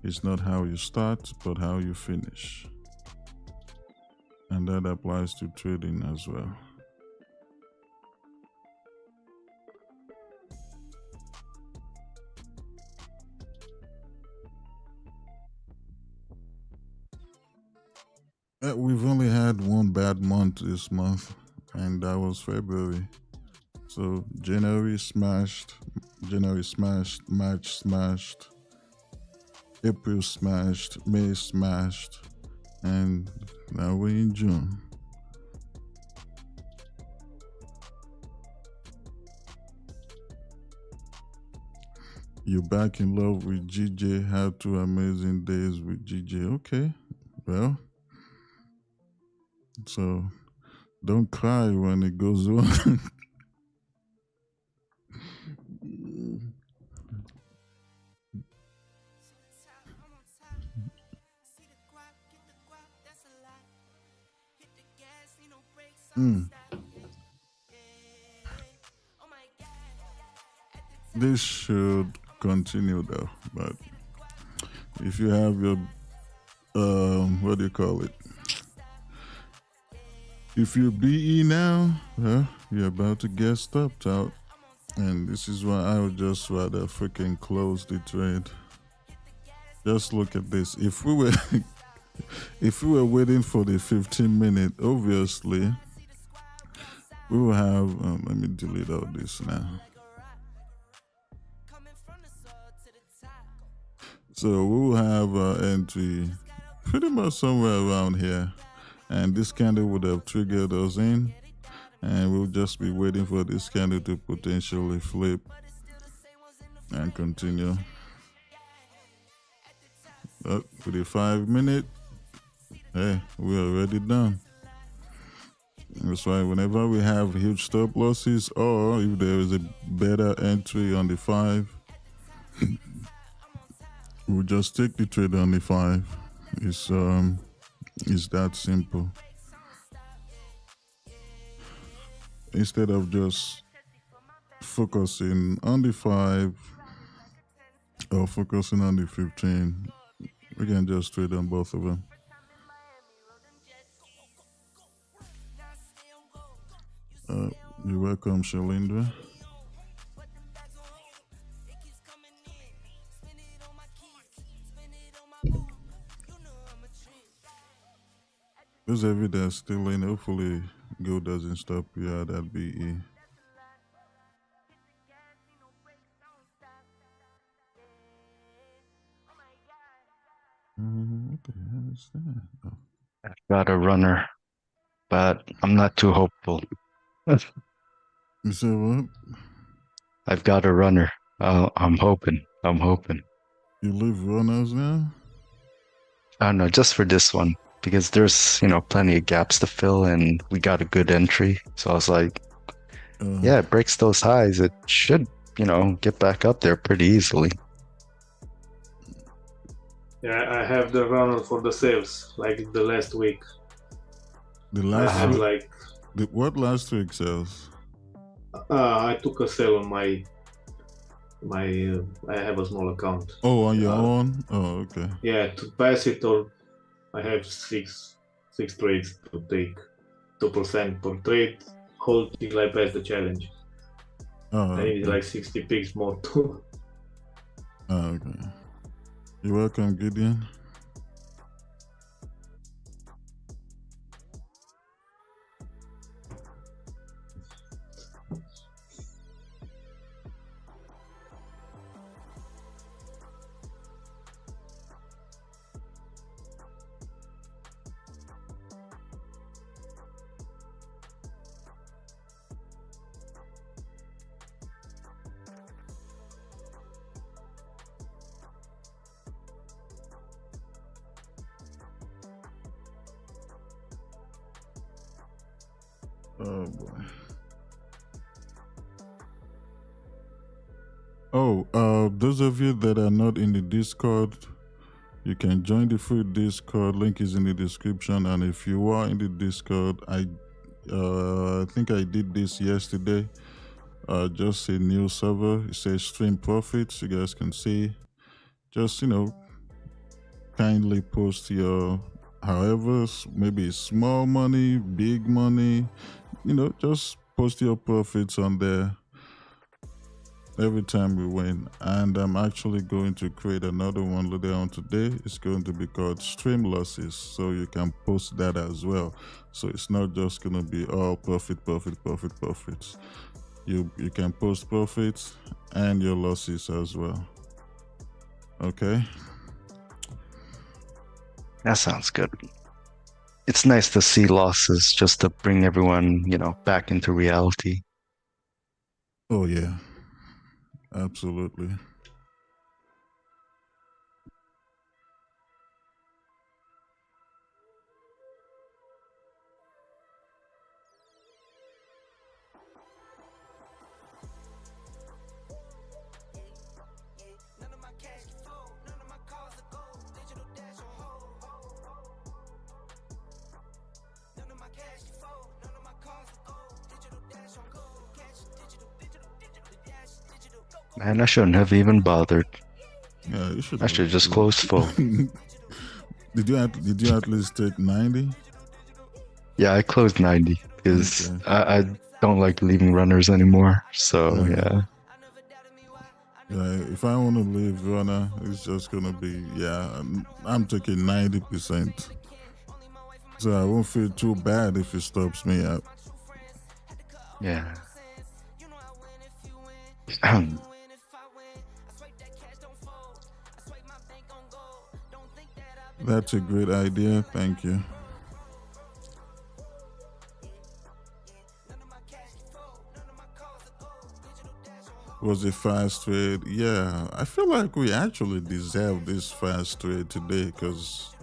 it's not how you start, but how you finish. And that applies to trading as well. We've only had one bad month this month, and that was February. So January smashed, March smashed, April smashed, May smashed, and now we're in June. You're back in love with GJ, had 2 amazing days with GJ. Okay, well, so don't cry when it goes on. This should continue though, but if you have your what do you call it? If you're BE now, you're about to get stopped out, and this is why I would just rather freaking close the trade. Just look at this. If we were waiting for the 15-minute, obviously we will have. Let me delete all this now. So we will have entry pretty much somewhere around here, and this candle would have triggered us in, and we'll just be waiting for this candle to potentially flip and continue. But with the 5-minute, hey, we're already done. That's why whenever we have huge stop losses, or if there is a better entry on the 5, We'll just take the trade on the 5. It's that simple. Instead of just focusing on the 5 or focusing on the 15, we can just trade on both of them. You're welcome, Shalindra. Those of you that's still in, hopefully gold doesn't stop you at that BE. What the hell is that? Oh. I've got a runner, but I'm not too hopeful. You said what? I've got a runner. I'm hoping. You leave runners now? I don't know, just for this one, because there's, plenty of gaps to fill and we got a good entry. So I was like, yeah, it breaks those highs. It should, get back up there pretty easily. Yeah, I have the runner for the sales, like the last week. The last I had week? What last week sales? I took a sale on my I have a small account. Oh, on your own? Oh, okay. Yeah, to pass it, or I have six trades to take 2% per trade, hold till I pass the challenge. Oh, I need like 60 pips more too. Oh, okay. You're welcome, Gideon. Oh boy. Oh, those of you that are not in the Discord, you can join the free Discord. Link is in the description. And if you are in the Discord, I think I did this yesterday. Just a new server. It says stream profits. You guys can see. Just kindly post your, however, maybe small money, big money. Just post your profits on there every time we win. And I'm actually going to create another one later on today. It's going to be called stream losses, so you can post that as well. So it's not just going to be all profits. You can post profits and your losses as well. Okay? That sounds good. It's nice to see losses just to bring everyone, back into reality. Oh, yeah. Absolutely. Man, I shouldn't have even bothered. Yeah, you should. I should have just closed full. Did you at least take 90? Yeah, I closed 90 because I don't like leaving runners anymore. So yeah. Yeah, if I want to leave runner, it's just gonna be I'm taking 90%. So I won't feel too bad if it stops me out. Yeah. That's a great idea. Thank you. Was it fast trade? Yeah, I feel like we actually deserve this fast trade today because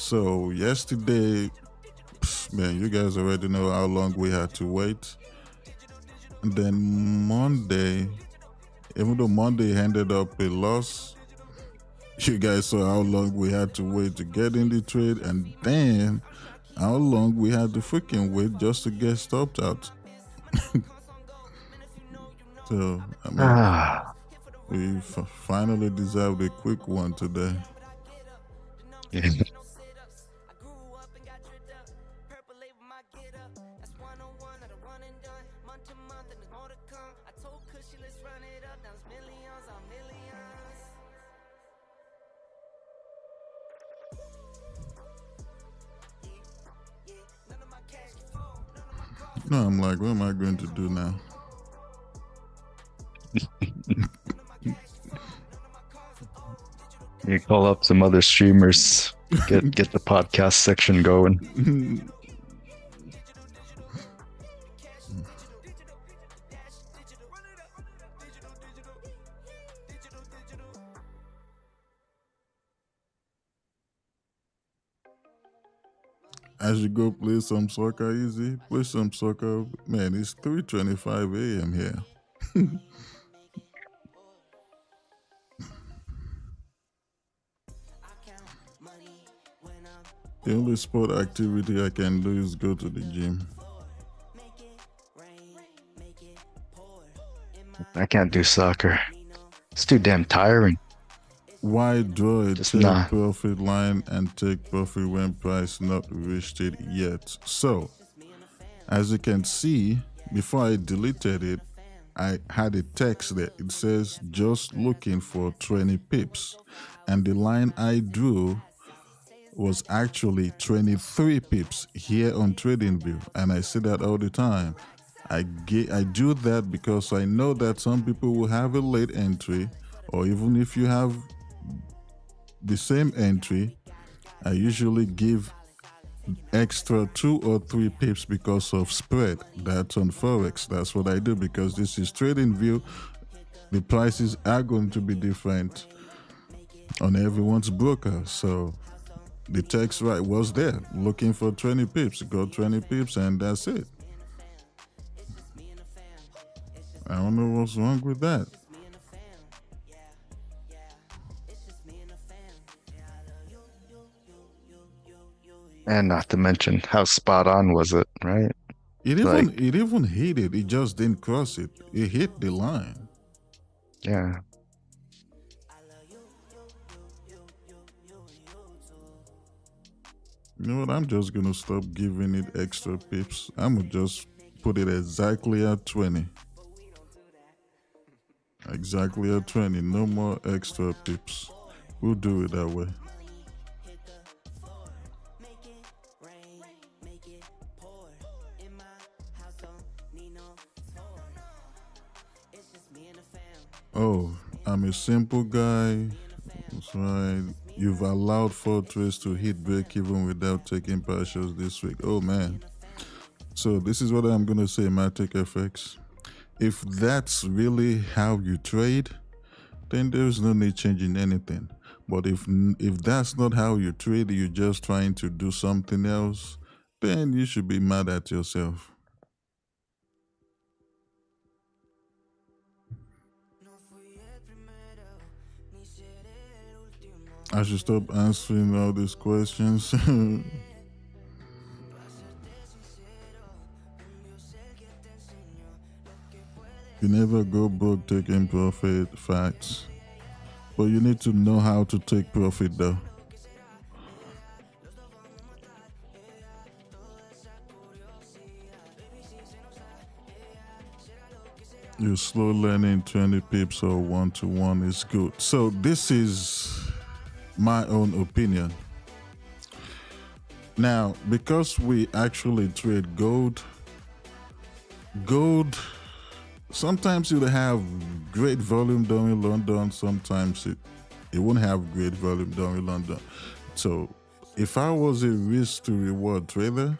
yesterday, man, you guys already know how long we had to wait. And then Monday, even though Monday ended up a loss, You guys saw how long we had to wait to get in the trade, and then how long we had to freaking wait just to get stopped out. So, I mean, Ah, we finally deserved a quick one today. yeah. No, I'm like, what am I going to do now? You call up some other streamers, get the podcast section going. I should go play some soccer easy. Play some soccer. Man, it's 3:25 a.m. here. The only sport activity I can do is go to the gym. I can't do soccer. It's too damn tiring. Why draw a Just take nah. profit line and take profit when price not reached it yet? So, as you can see, before I deleted it, I had a text there. It says just looking for 20 pips. And the line I drew was actually 23 pips here on TradingView. And I say that all the time. I do that because I know that some people will have a late entry, or even if you have the same entry, I usually give extra 2 or 3 pips because of spread. That's on Forex. That's what I do because this is TradingView. The prices are going to be different on everyone's broker. So the text right was there, looking for 20 pips. Go 20 pips and that's it. I don't know what's wrong with that. And not to mention how spot on was it, right? It even hit it. It just didn't cross it. It hit the line. Yeah. You know what? I'm just gonna stop giving it extra pips. I'm gonna just put it exactly at 20. Exactly at 20. No more extra pips. We'll do it that way. Oh, I'm a simple guy. That's right. You've allowed 4 trades to hit break even without taking partials this week. Oh man. So this is what I'm gonna say, Matic FX. If that's really how you trade, then there's no need changing anything. But if that's not how you trade, you're just trying to do something else, then you should be mad at yourself. I should stop answering all these questions. You never go broke taking profit, facts. But you need to know how to take profit though. You're slow learning 20 pips or 1-to-1 is good. So this is my own opinion. Now, because we actually trade gold, sometimes you'll have great volume during London, sometimes it won't have great volume during London. So if I was a risk to reward trader,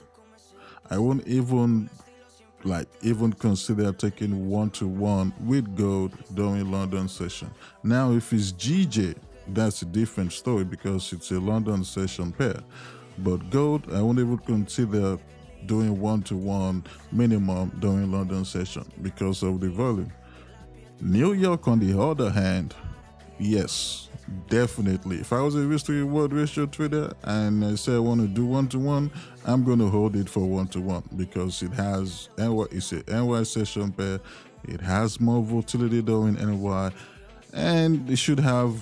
I won't even consider taking 1-to-1 with gold during London session. Now if it's GJ, that's a different story because it's a London session pair. But gold, I won't even consider doing 1-to-1 minimum during London session because of the volume. New York, on the other hand, yes, Definitely. If I was a risk to reward ratio trader and I say I want to do 1-to-1, I'm going to hold it for 1-to-1 because it has it's a NY session pair. It has more volatility during NY, and it should have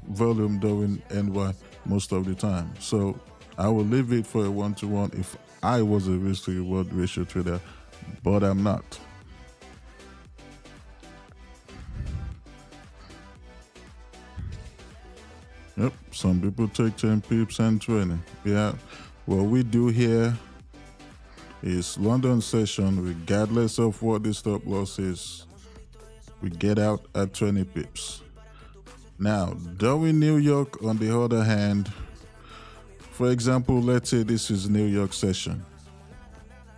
volume during NY most of the time. So I will leave it for a 1-to-1 if I was a risk to reward ratio trader, but I'm not. Yep, some people take 10 pips and 20. Yeah, what we do here is London session, regardless of what the stop loss is, we get out at 20 pips. Now, during New York, on the other hand, for example, let's say this is New York session,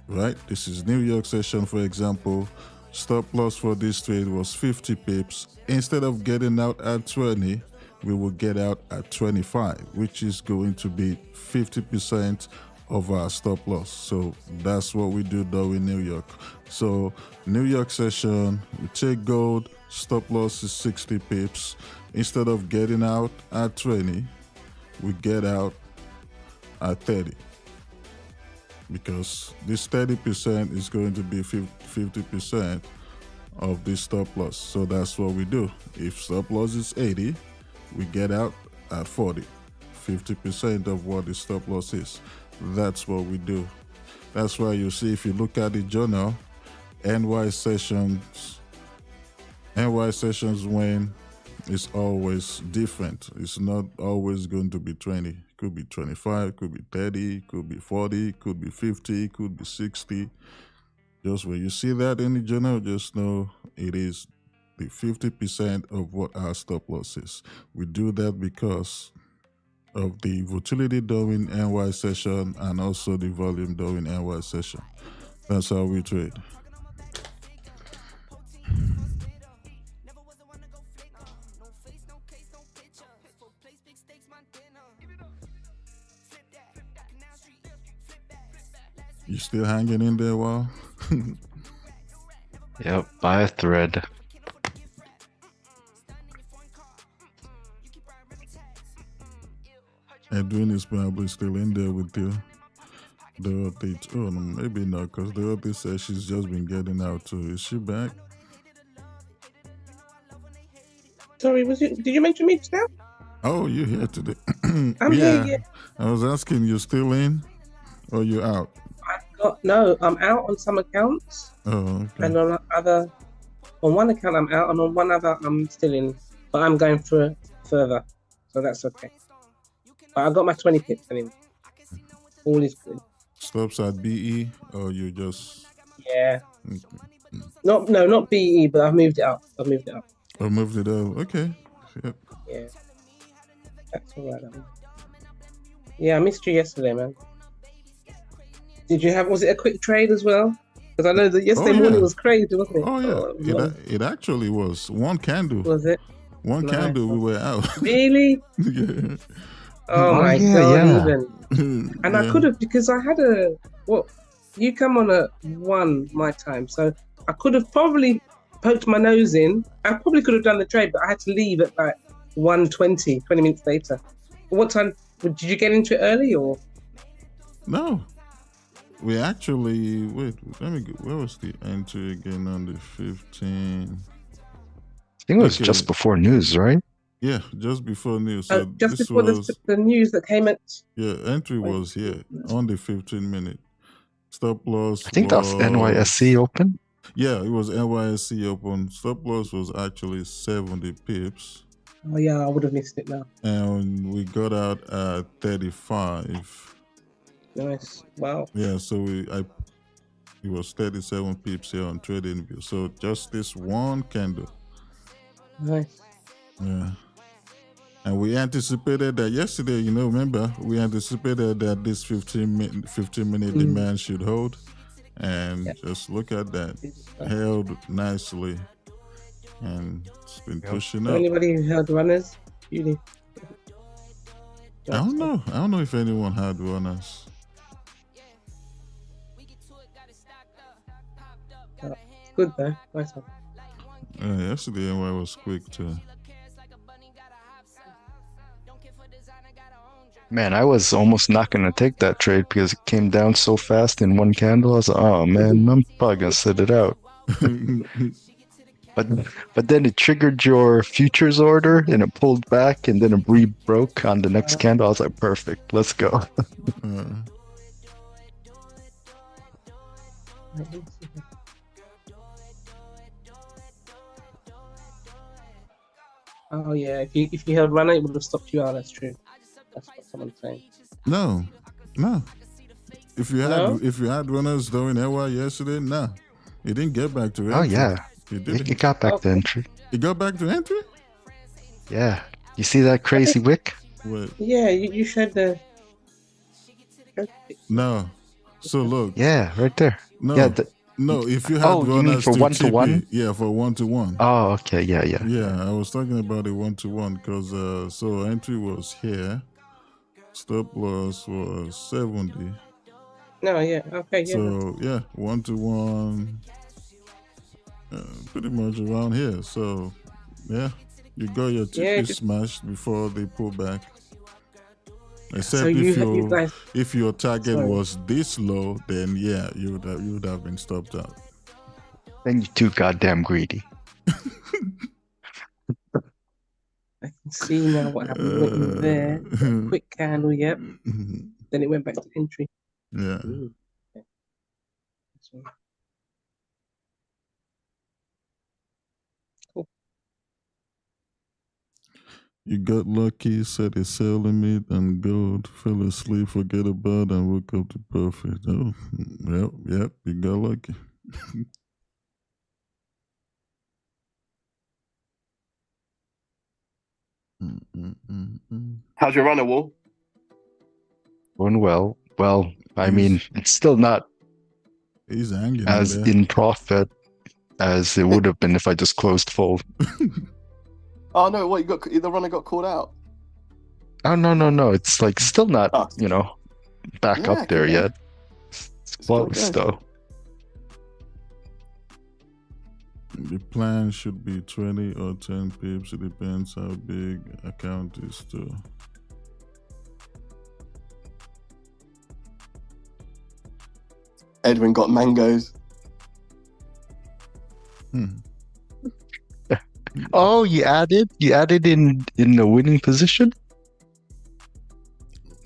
right? This is New York session, for example, stop loss for this trade was 50 pips. Instead of getting out at 20, we will get out at 25, which is going to be 50% of our stop loss. So that's what we do during New York. So New York session, we take gold, stop loss is 60 pips. Instead of getting out at 20, we get out at 30. Because this 30% is going to be 50% of the stop loss. So that's what we do. If stop loss is 80, we get out at 40, 50% of what the stop loss is. That's what we do. That's why you see, if you look at the journal, NY sessions when it's always different. It's not always going to be 20. It could be 25, could be 30, could be 40, could be 50, could be 60. Just when you see that in the journal, just know it is the 50% of what our stop loss is. We do that because of the volatility during NY session and also the volume during NY session. That's how we trade. You still hanging in there, Wow? Yep, buy a thread. Edwin is probably still in there with you. Dorothy, oh no, maybe not, because Dorothy says she's just been getting out too. Is she back? Sorry, did you mention me just now? Oh, you're here today. I'm here, yeah. I was asking, you still in or you out? No, I'm out on some accounts. Oh, okay. And on one account I'm out, and on one other I'm still in, but I'm going for further, so that's okay. But I got my 20 pips anyway. All is good. Stops at BE, or you just? Yeah. Okay. Not BE, but I've moved it up. Oh, moved it up. Okay. Yep. Yeah. That's all right. Yeah, I missed you yesterday, man. Was it a quick trade as well? Because I know that yesterday morning was crazy, wasn't it? Oh, yeah. It actually was. One candle. Was it? One candle, we were out. Really? Yeah. Oh my God, even. And I could have, because I had you come on at 1 my time, so I could have probably poked my nose in. I probably could have done the trade, but I had to leave at like 1:20, 20 minutes later. What time, did you get into it early or? No. We actually, wait, let me go. Where was the entry again on the 15? I think it was just before news, right? Yeah, just before news. So just before the news that came at... Yeah, entry was here on the 15-minute. Stop loss I think that's NYSE open. Yeah, it was NYSE open. Stop loss was actually 70 pips. Oh yeah, I would have missed it now. And we got out at 35. Nice. Wow. Yeah, so it was 37 pips here on TradingView. So just this one candle. Nice. Yeah. And we anticipated that yesterday, remember, we anticipated that this 15-minute demand should hold. And just look at that. Held nicely. And it's been pushing up. Anybody who held runners? I don't know. I don't know if anyone had runners. It's good though. Nice one. Yesterday NY was quick too. Man, I was almost not going to take that trade because it came down so fast in one candle. I was like, oh man, I'm probably going to sit it out. But then it triggered your futures order and it pulled back and then it re-broke on the next candle. I was like, perfect, let's go. Oh yeah, if you had run it would have stopped you out. That's true. That's what someone's saying. No. If you had runners during LY yesterday, no. It didn't get back to entry. Oh yeah. It got back to entry. It got back to entry? Yeah. You see that crazy wick? What? Yeah, you showed the. No. So look. Yeah, right there. No. Yeah. No, if you had runners you mean for one to one? Yeah, for 1-to-1. Oh, okay. Yeah. Yeah, I was talking about a 1-to-1 because so entry was here. Stop loss was 70. No, yeah, okay, yeah. So yeah, 1-to-1, pretty much around here. So yeah, you got your TP smashed before they pull back. Except if your target was this low, then yeah, you would have been stopped out. Then you're too goddamn greedy. I can see now what happened. Went in there, quick candle, yep. Then it went back to entry. Yeah. Okay. Cool. You got lucky, set a sell limit and gold, fell asleep, forget about and woke up to profit. Oh, yep, you got lucky. How's your runner, Wall? Going well. Well, I mean, it's still not he's hanging as in profit as it would have been if I just closed fold. Oh no! What the runner got called out? Oh no! It's like still not back up there yet. It's close though. The plan should be 20 or 10 pips. It depends how big account is too. Edwin got mangoes. Oh, you added in the winning position?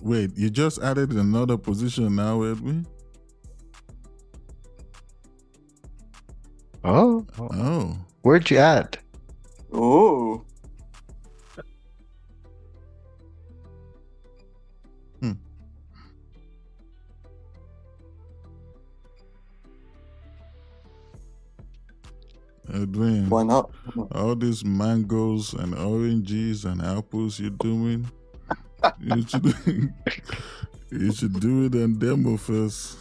Wait, you just added another position now, Edwin? Oh. Where'd you add? Oh. Edwin, why not? All these mangoes and oranges and apples you're doing, you should do it on demo first.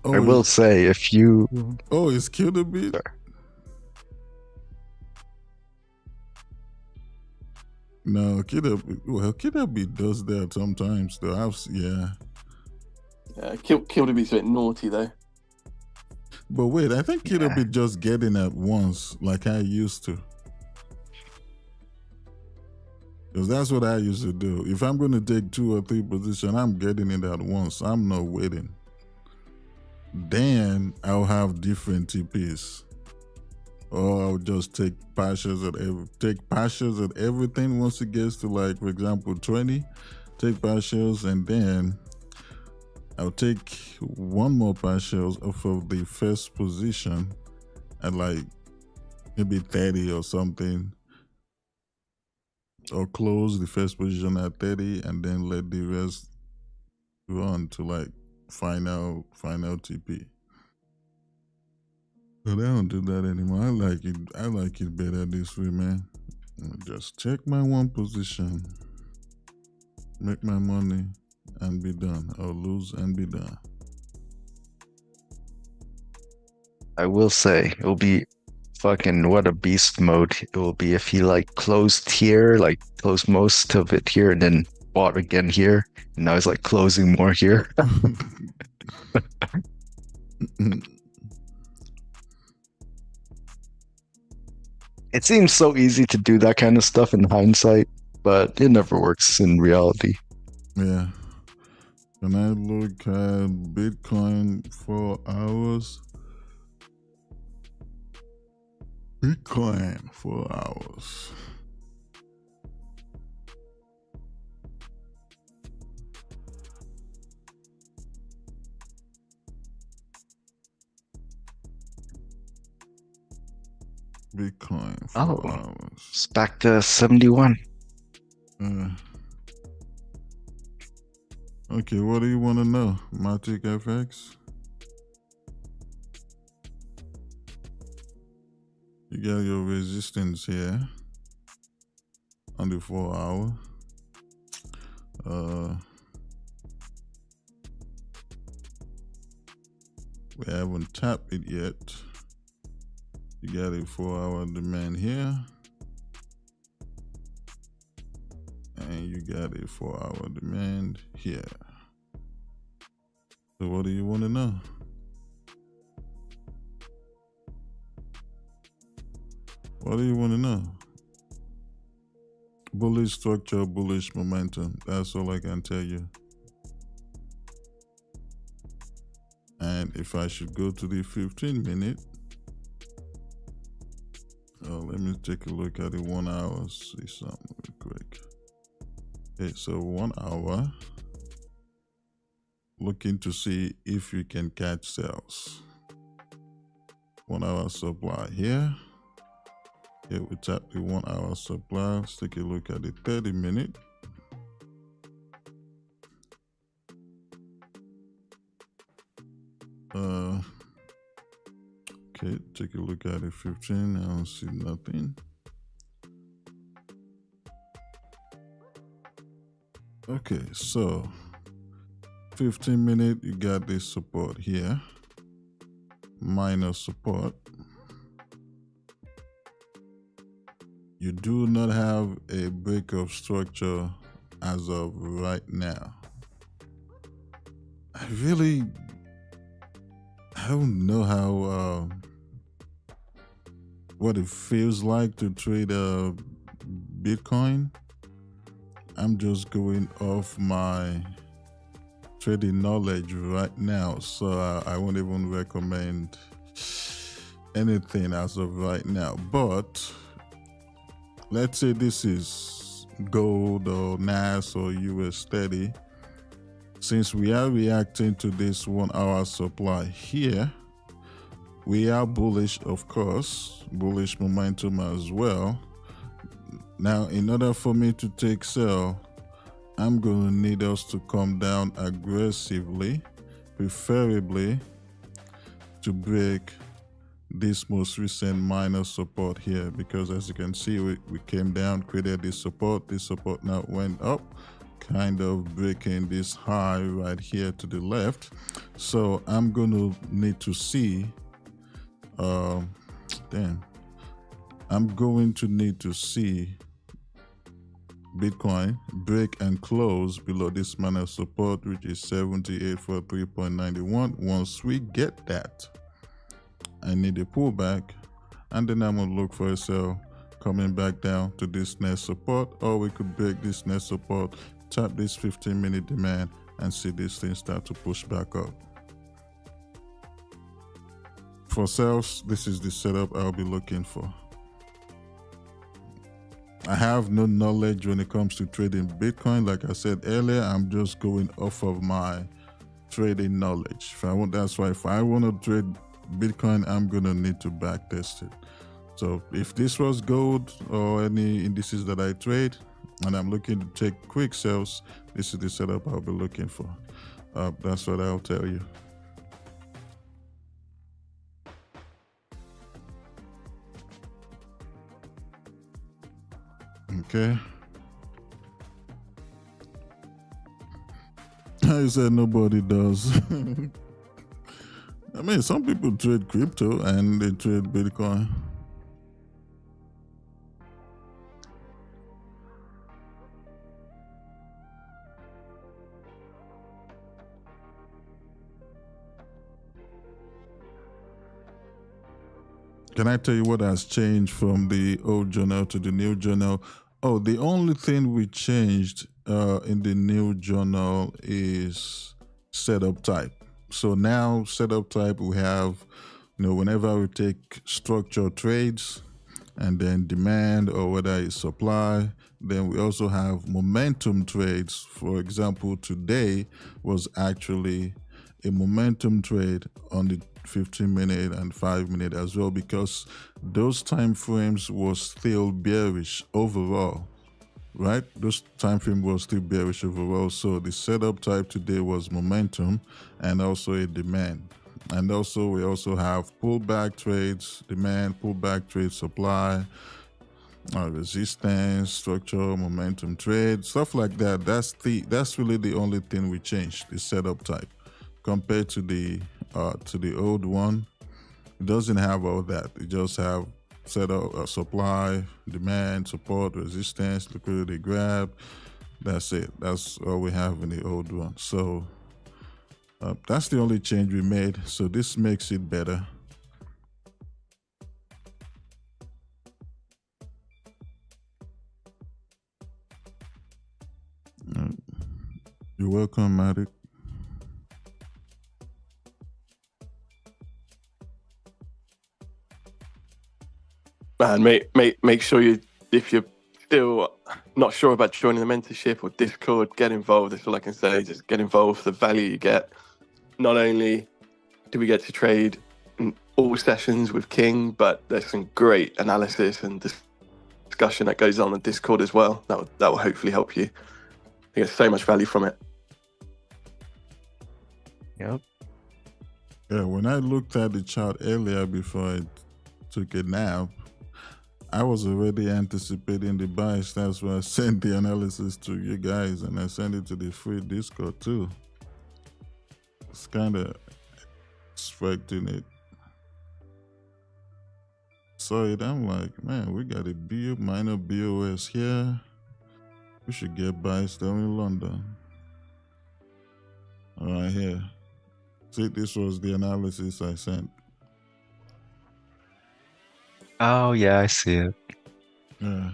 I will say, if you... Oh, it's killed a bit? Sorry. No, Kiddaby does that sometimes, though. Yeah, Kildabe's a bit naughty, though. But wait, I think Kiddaby just getting at once, like I used to. Because that's what I used to do. If I'm going to take 2 or 3 positions, I'm getting it at once. I'm not waiting. Then I'll have different TPs. Or I'll just take partials at everything once it gets to, like, for example, 20. Take partials, and then I'll take 1 more partials off of the first position at like maybe 30 or something. Or close the first position at 30 and then let the rest run to like final TP. But I don't do that anymore. I like it better this way, man. I'll just check my 1 position, make my money, and be done. Or lose and be done. I will say, it'll be fucking what a beast mode it will be if he like closed here, like closed most of it here, and then bought again here, and now he's like closing more here. It seems so easy to do that kind of stuff in hindsight, but it never works in reality. Yeah. Can I look at Bitcoin 4 hours? Bitcoin 4 hours. Bitcoin 4 hours. It's back to 71. Okay, what do you want to know? Matic FX? You got your resistance here on the 4 hour. We haven't tapped it yet. You got a 4 hour demand here. And you got a 4 hour demand here. So what do you want to know? What do you want to know? Bullish structure, bullish momentum. That's all I can tell you. And if I should go to the 15-minute, let me take a look at the 1 hour, see something real quick. Okay, so 1 hour, looking to see if you can catch sales. 1 hour supply here. Here we tap the 1 hour supply. Let's take a look at the 30-minute. Okay, take a look at the 15. I don't see nothing. Okay, so 15-minute, you got this support here. Minor support. You do not have a break of structure as of right now. I don't know how what it feels like to trade Bitcoin. I'm just going off my trading knowledge right now, so I won't even recommend anything as of right now. But let's say this is gold or NAS or US30. Since we are reacting to this 1 hour supply here, we are bullish, of course, bullish momentum as well. Now, in order for me to take sell, I'm going to need us to come down aggressively, preferably to break this most recent minor support here, because as you can see, we came down, created this support now went up, kind of breaking this high right here to the left. So I'm going to need to see I'm going to need to see Bitcoin break and close below this minor support, which is 7843.91. Once we get that, I need a pullback, and then I'm going to look for a sell coming back down to this next support, or we could break this next support, tap this 15-minute demand, and see this thing start to push back up. For sales, this is the setup I'll be looking for. I have no knowledge when it comes to trading Bitcoin. Like I said earlier, I'm just going off of my trading knowledge. That's why if I want to trade Bitcoin, I'm going to need to back test it. So if this was gold or any indices that I trade, and I'm looking to take quick sales, this is the setup I'll be looking for. That's what I'll tell you. Okay. I said nobody does. I mean, some people trade crypto and they trade Bitcoin. can I tell you what has changed from the old journal to the new journal? Oh, the only thing we changed in the new journal is setup type. So now setup type we have, whenever we take structured trades and then demand or whether it's supply, then we also have momentum trades. For example, today was actually a momentum trade on the 15-minute and 5-minute as well, because those time frames was still bearish overall, right? Those time frame was still bearish overall. So the setup type today was momentum and also a demand. And also we also have pullback trades, demand, pullback trade, supply, resistance, structure, momentum trade, stuff like that. That's really the only thing we changed, the setup type, compared to the old one. It doesn't have all that. It just have setup, supply, demand, support, resistance, liquidity grab. That's it. That's all we have in the old one. So that's the only change we made. So this makes it better. You're welcome, Matic. Man, make sure you, if you're still not sure about joining the mentorship or Discord, get involved. That's all I can say. Just get involved. The value you get. Not only do we get to trade in all sessions with King, but there's some great analysis and discussion that goes on Discord as well. That will hopefully help you. You get so much value from it. Yep. Yeah, when I looked at the chart earlier before I took a nap, I was already anticipating the buys. That's why I sent the analysis to you guys, and I sent it to the free Discord too. It's kind of expecting it. Saw it, I'm like, man, we got a minor BOS here. We should get buys down in London. All right, here. See, this was the analysis I sent. Oh, yeah, I see it. Yeah.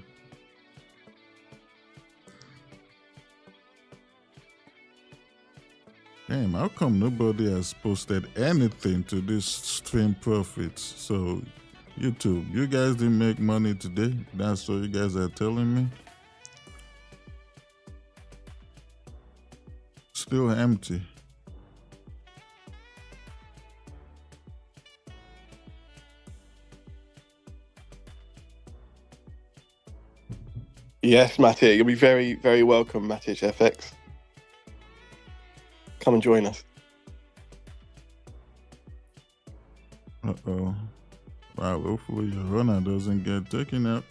Damn, how come nobody has posted anything to this stream profits? So, YouTube, you guys didn't make money today? That's what you guys are telling me? Still empty. Yes, Matic, you'll be very, very welcome, Matic FX. Come and join us. Uh-oh. Wow, hopefully your runner doesn't get taken out.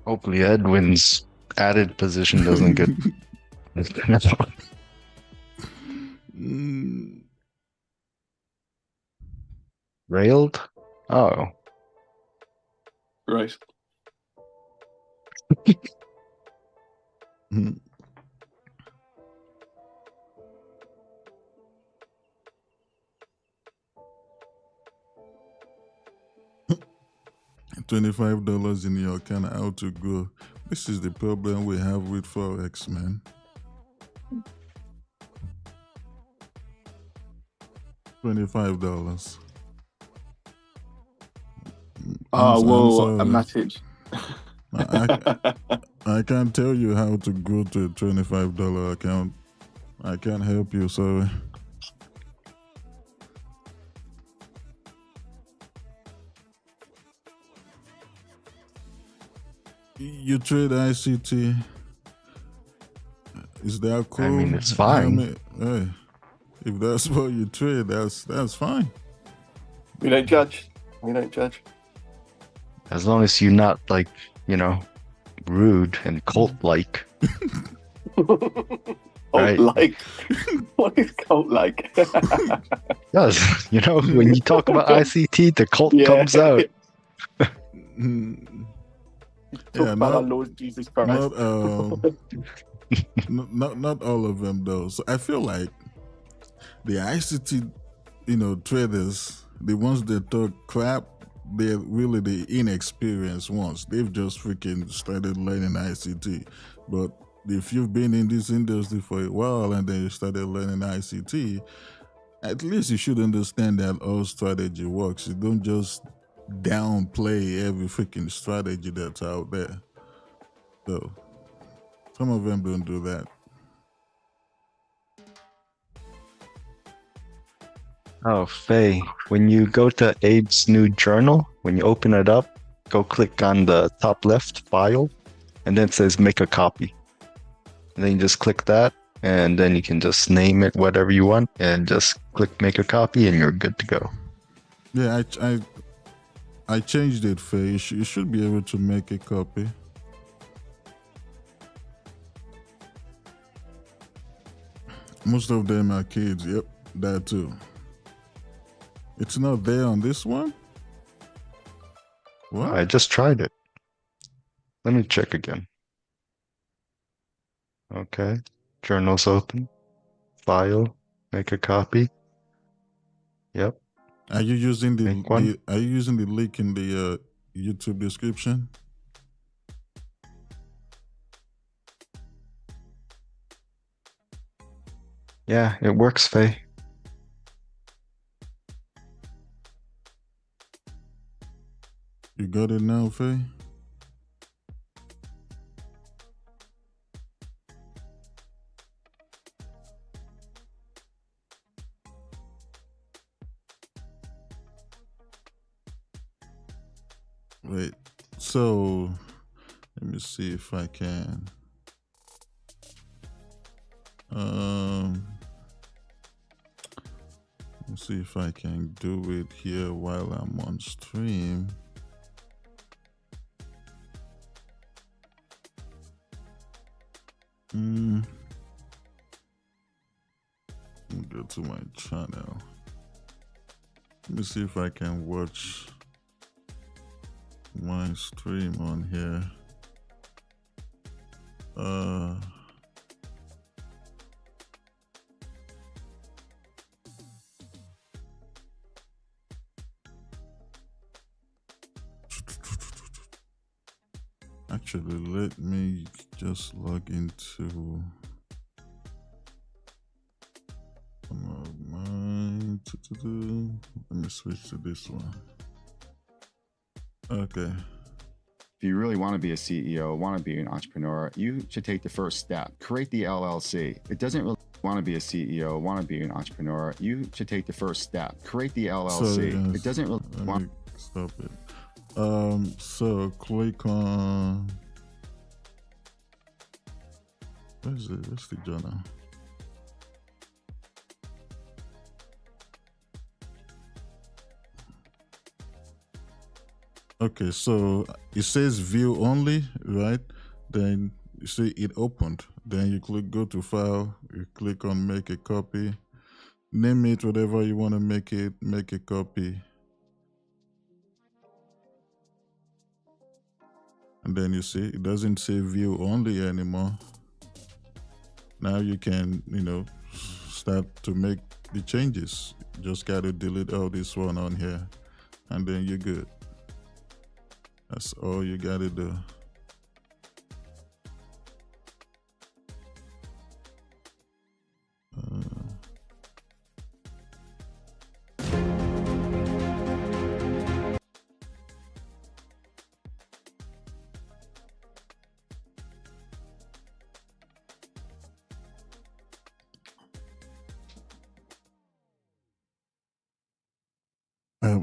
Hopefully Edwin's added position doesn't get... Railed? Oh. Right. $25 in your account, how to go. This is the problem we have with Forex, man. $25. Oh, well, Matic. I can't tell you how to go to a $25 account. I can't help you, sorry. You trade ICT. Is that cool? I mean, it's fine. Hey, if that's what you trade, that's fine. We don't judge. We don't judge. As long as you're not like, rude and cult-like. Right? Cult-like? What is cult-like? Yes, when you talk about ICT, the cult comes out. Talk about our Lord Jesus Christ. Not all of them though. So I feel like the ICT, traders, the ones that talk crap, they're really the inexperienced ones. They've just freaking started learning ICT. But if you've been in this industry for a while and then you started learning ICT, at least you should understand that all strategy works. You don't just downplay every freaking strategy that's out there. So some of them don't do that. Oh, Faye, when you go to Abe's new journal, when you open it up, go click on the top left file, and then it says make a copy. And then you just click that, and then you can just name it whatever you want, and just click make a copy, and you're good to go. Yeah, I changed it, Faye. You should be able to make a copy. Most of them are kids. Yep, that too. It's not there on this one? What? I just tried it. Let me check again. Okay. Journal's open. File. Make a copy. Yep. Are you using Make one. the Are you using the link in the YouTube description? Yeah, it works, Faye. You got it now, Faye? Wait, so let me see if I can. Let's see if I can do it here while I'm on stream. Let me go to my channel. Let me see if I can watch my stream on here. Actually, let me just log into let me switch to this one. Okay. If you really want to be a CEO, want to be an entrepreneur, you should take the first step. Create the LLC. It doesn't really want to be a CEO, want to be an entrepreneur, you should take the first step. Create the LLC. So, yes, it doesn't really want. Stop it. So click on. Where's the journal? Okay, so it says view only, right? Then you see it opened. Then you click go to file, you click on make a copy, name it whatever you want to make it, make a copy. And then you see it doesn't say view only anymore. Now you can, start to make the changes. Just gotta delete all this one on here, and then you're good. That's all you gotta do.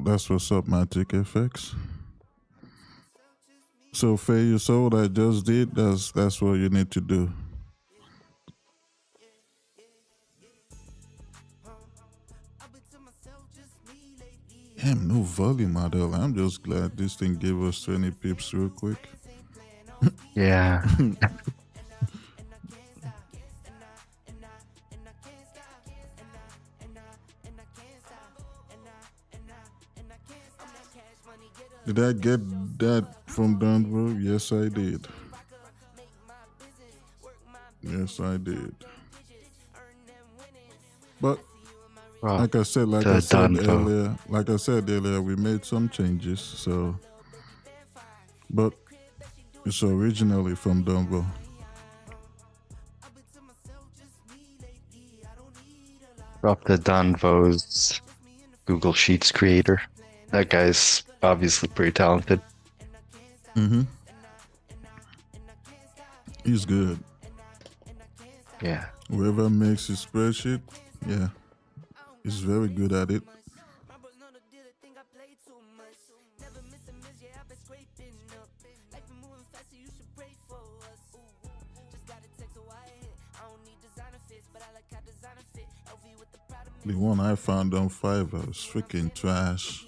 That's what's up, Magic FX. So Faye, you saw what I just did. That's what you need to do. Damn, no volume at all. I'm just glad this thing gave us 20 pips real quick. Yeah. Did I get that from Dunbar? Yes, I did. Yes, I did. But Like I said earlier, we made some changes. So, but it's originally from Dumbo. Rob the Donvo's Google Sheets creator. That guy's obviously pretty talented. Mm-hmm. He's good. Yeah. Whoever makes his spreadsheet, yeah, he's very good at it. The one I found on Fiverr is freaking trash.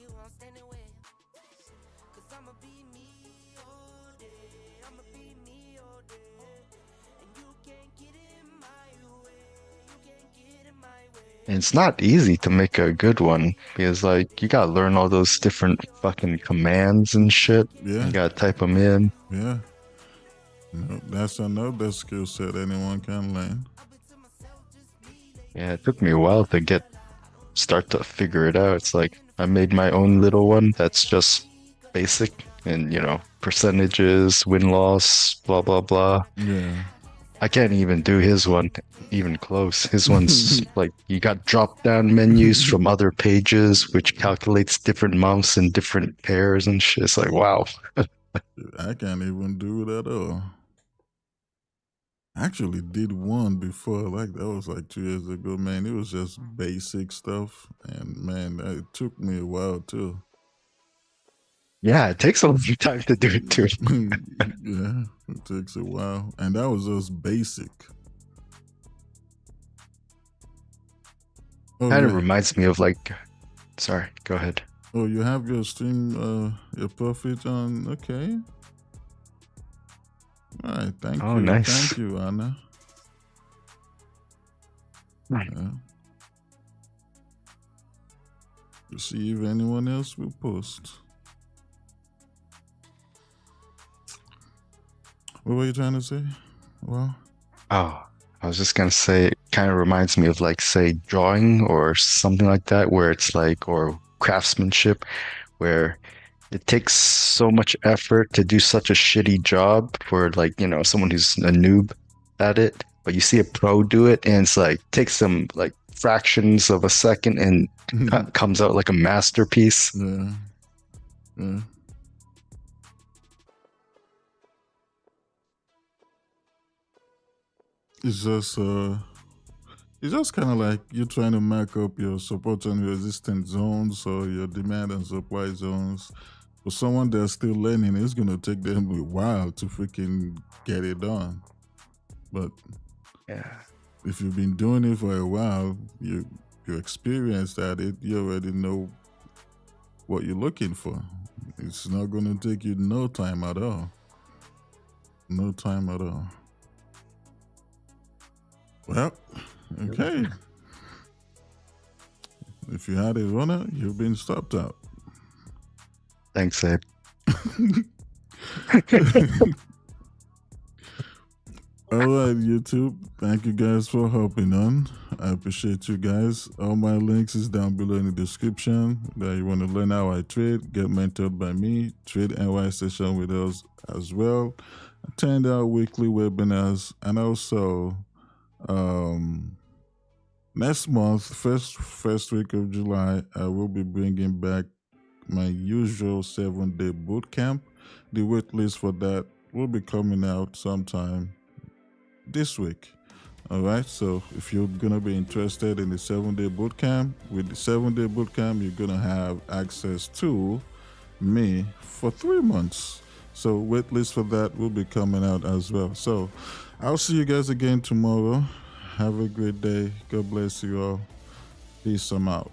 And it's not easy to make a good one because, like, you gotta learn all those different fucking commands and shit. Yeah. You gotta type them in. Yeah. No, that's another skill set anyone can learn. Yeah, it took me a while to start to figure it out. It's like I made my own little one that's just basic and, percentages, win-loss, blah, blah, blah. Yeah. I can't even do his one even close. His one's like you got drop-down menus from other pages, which calculates different months and different pairs and shit. It's like, wow. I can't even do it at all. I actually did one before, like that was like 2 years ago, man. It was just basic stuff, and man, it took me a while too. Yeah, it takes a long time to do it too. Yeah, it takes a while, and that was just basic. Kind of reminds me of sorry, go ahead. Oh, you have your stream, your profit on, okay. All right, thank you. Nice. Thank you, Anna. Yeah. We'll see if anyone else will post. What were you trying to say? Well, I was just gonna say it kind of reminds me of say drawing or something like that, where it's or craftsmanship, where it takes so much effort to do such a shitty job for someone who's a noob at it, but you see a pro do it and it's takes them fractions of a second and comes out like a masterpiece. Yeah. Yeah. It's just kind of like you're trying to mark up your support and resistance zones or your demand and supply zones. For someone that's still learning, it's gonna take them a while to freaking get it done. But yeah, if you've been doing it for a while, you're experienced at it. You already know what you're looking for. It's not gonna take you no time at all. No time at all. Well, okay. If you had a runner, you've been stopped out. Thanks, Abe. All right, YouTube. Thank you guys for hopping on. I appreciate you guys. All my links is down below in the description. That you want to learn how I trade, get mentored by me, trade NY session with us as well. Attend our weekly webinars, and also next month, first week of July, I will be bringing back my usual 7-day boot camp. The wait list for that will be coming out sometime this week. All right, so if you're gonna be interested in the 7-day boot camp, with the 7-day boot camp, you're gonna have access to me for 3 months. So wait list for that will be coming out as well. So I'll see you guys again tomorrow. Have a great day. God bless you all. Peace. I'm out.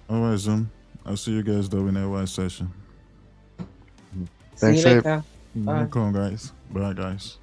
All right, Zoom. I'll see you guys during that white session. Thanks, See you Abe. later. Bye. Welcome, guys. Bye, guys.